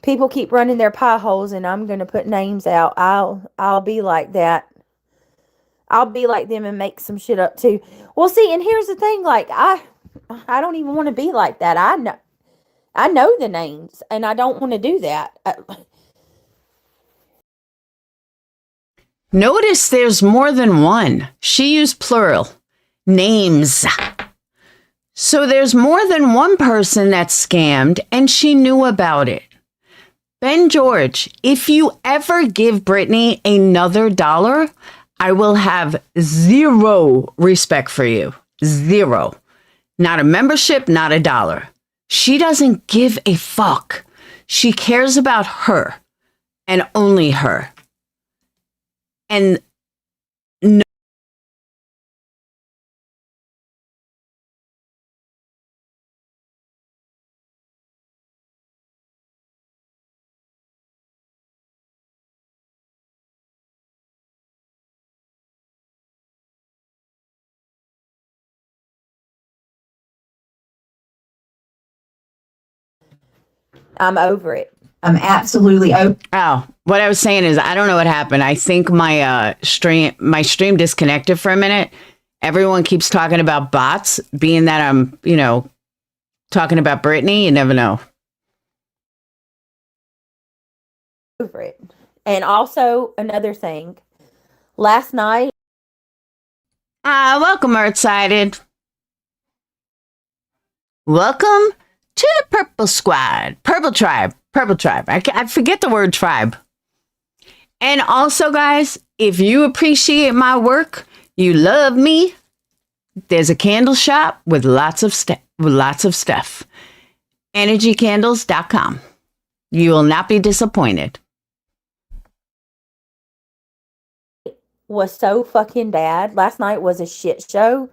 People keep running their pie holes, and I'm going to put names out. I'll be like that. I'll be like them and make some shit up too. Well, see, and here's the thing, like I don't even want to be like that. I know the names and I don't want to do that. Notice there's more than one. She used plural. Names. So there's more than one person that's scammed and she knew about it. Ben George, if you ever give Brittany another dollar, I will have zero respect for you. Zero. Not a membership, not a dollar. She doesn't give a fuck. She cares about her and only her. And no. I'm over it. I'm absolutely over. Oh, what I was saying is I don't know what happened. I think my stream disconnected for a minute. Everyone keeps talking about bots, being that I'm, talking about Brittany. You never know. Over it. And also another thing. Last night. Welcome, Earthsided. Welcome to the Purple Squad. Purple Tribe. I forget the word tribe. And also, guys, if you appreciate my work, you love me, there's a candle shop with lots of stuff. Energycandles.com. You will not be disappointed. Was so fucking bad. Last night was a shit show.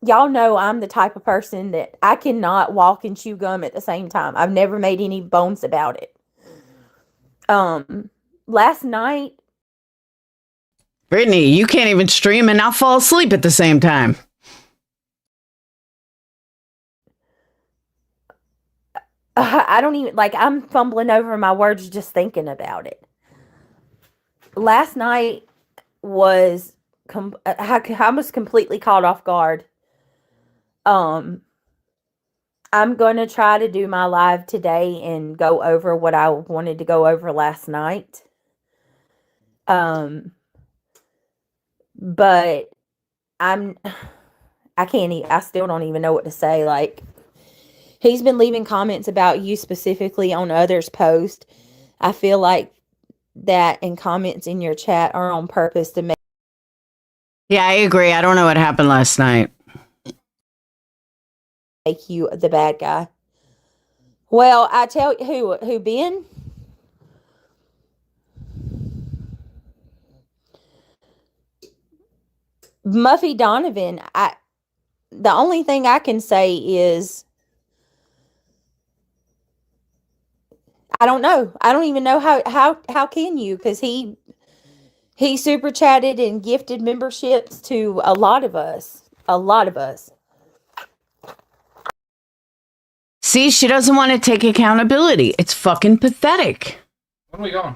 Y'all know I'm the type of person that I cannot walk and chew gum at the same time. I've never made any bones about it. Last night. Brittany, you can't even stream and not fall asleep at the same time. I don't even, I'm fumbling over my words just thinking about it. Last night was, I was completely caught off guard. I'm going to try to do my live today and go over what I wanted to go over last night. But I still don't even know what to say. He's been leaving comments about you specifically on others' posts. I feel like that and comments in your chat are on purpose to make. Yeah, I agree. I don't know what happened last night. Make you the bad guy. Well, I tell you who Ben? Muffy Donovan. The only thing I can say is I don't know. I don't even know how can you, because he super chatted and gifted memberships to a lot of us. See, she doesn't want to take accountability. It's fucking pathetic. When are we going?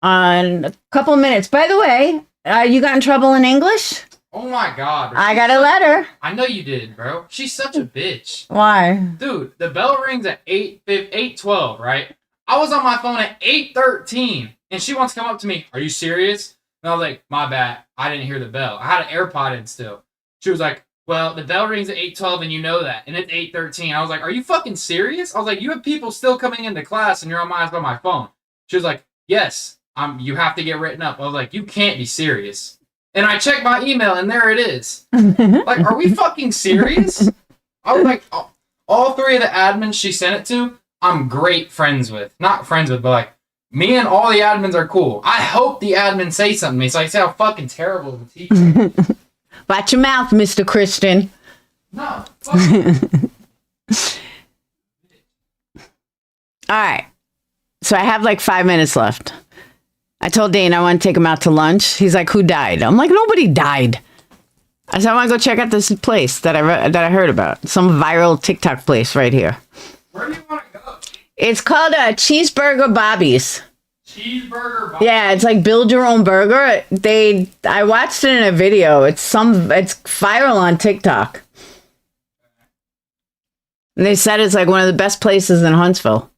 On a couple of minutes. By the way, You got in trouble in English? Oh my god. I got a letter. I know you did, bro. She's such a bitch. Why? Dude, the bell rings at 8:12, right? I was on my phone at 8:13, and she wants to come up to me. Are you serious? And I was like, my bad. I didn't hear the bell. I had an AirPod in still. She was like, well, the bell rings at 8:12, and you know that. And it's 8:13. I was like, are you fucking serious? I was like, you have people still coming into class, and you're on my phone. She was like, yes, you have to get written up. I was like, you can't be serious. And I checked my email, and there it is. Like, are we fucking serious? I was like, all three of the admins she sent it to, I'm great friends with. Not friends with, but like, me and all the admins are cool. I hope the admins say something to me so I can say how fucking terrible of a teacher. Watch your mouth, Mr. Christian. No. All right. So I have like 5 minutes left. I told Dane I want to take him out to lunch. He's like, who died? I'm like, nobody died. I said, I want to go check out this place that I heard about. Some viral TikTok place right here. Where do you want to go? It's called Cheeseburger Bobby's. Cheeseburger Bobby. Yeah, it's like build your own burger. I watched it in a video. It's viral on TikTok. And they said it's like one of the best places in Huntsville.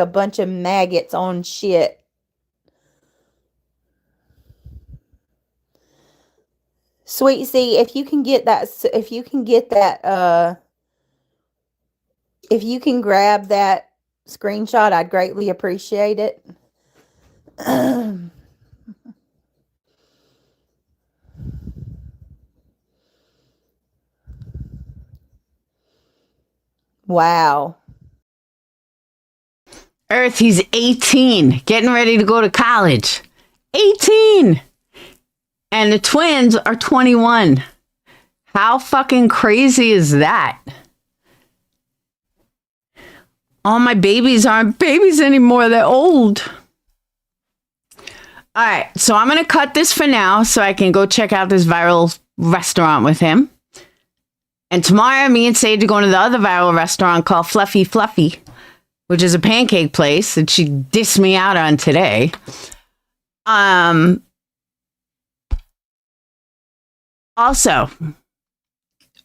A bunch of maggots on shit. Sweet C, if you can grab that screenshot, I'd greatly appreciate it. Wow. Earth, he's 18, getting ready to go to college. 18! And the twins are 21. How fucking crazy is that? All my babies aren't babies anymore. They're old. All right, so I'm going to cut this for now so I can go check out this viral restaurant with him. And tomorrow, me and Sage are going to the other viral restaurant called Fluffy Fluffy, which is a pancake place that she dissed me out on today. Also,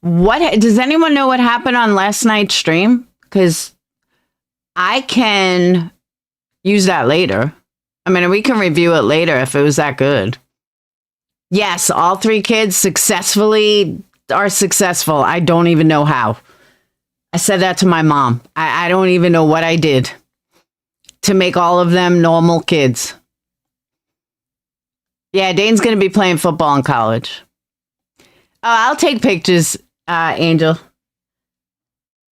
does anyone know what happened on last night's stream? Because I can use that later. I mean, we can review it later if it was that good. Yes, all three kids are successful. I don't even know how. I said that to my mom. I don't even know what I did to make all of them normal kids. Yeah, Dane's going to be playing football in college. Oh, I'll take pictures, Angel.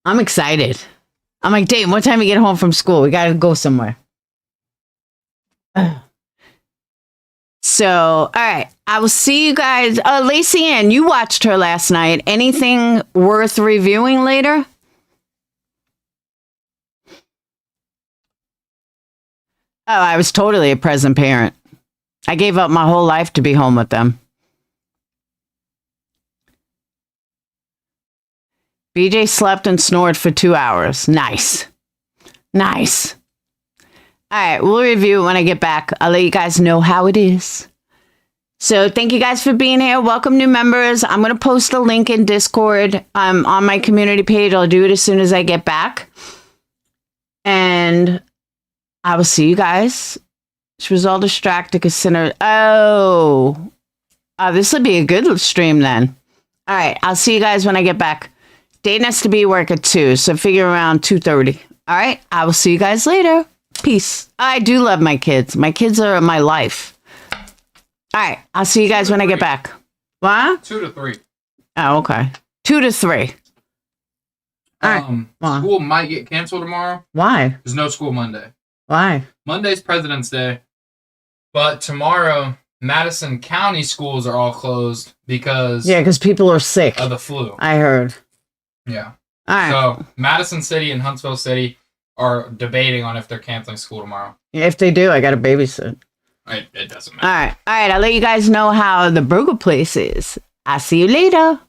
I'm excited. I'm like, Dane, what time you get home from school? We got to go somewhere. So, all right. I will see you guys. Lacey Ann, you watched her last night. Anything worth reviewing later? Oh, I was totally a present parent. I gave up my whole life to be home with them. BJ slept and snored for 2 hours. Nice. Nice. All right, we'll review it when I get back. I'll let you guys know how it is. So thank you guys for being here. Welcome new members. I'm going to post a link in Discord on my community page. I'll do it as soon as I get back. And I will see you guys. She was all distracted because this will be a good stream then. All right, I'll see you guys when I get back. Dayton has to be at work at 2, so figure around 2:30. All right, I will see you guys later. Peace. I do love my kids. My kids are my life. All right, I'll see you guys when I get back. What? 2 to 3. Oh, okay. 2 to 3. All right. School might get canceled tomorrow. Why? There's no school Monday. Why? Monday's President's Day. But tomorrow, Madison County schools are all closed because people are sick of the flu. I heard. Yeah. All right. So Madison City and Huntsville City, are debating on if they're canceling school tomorrow. If they do, I got to babysit. It doesn't All matter. right. All right. I'll let you guys know how the burger place is. I'll see you later.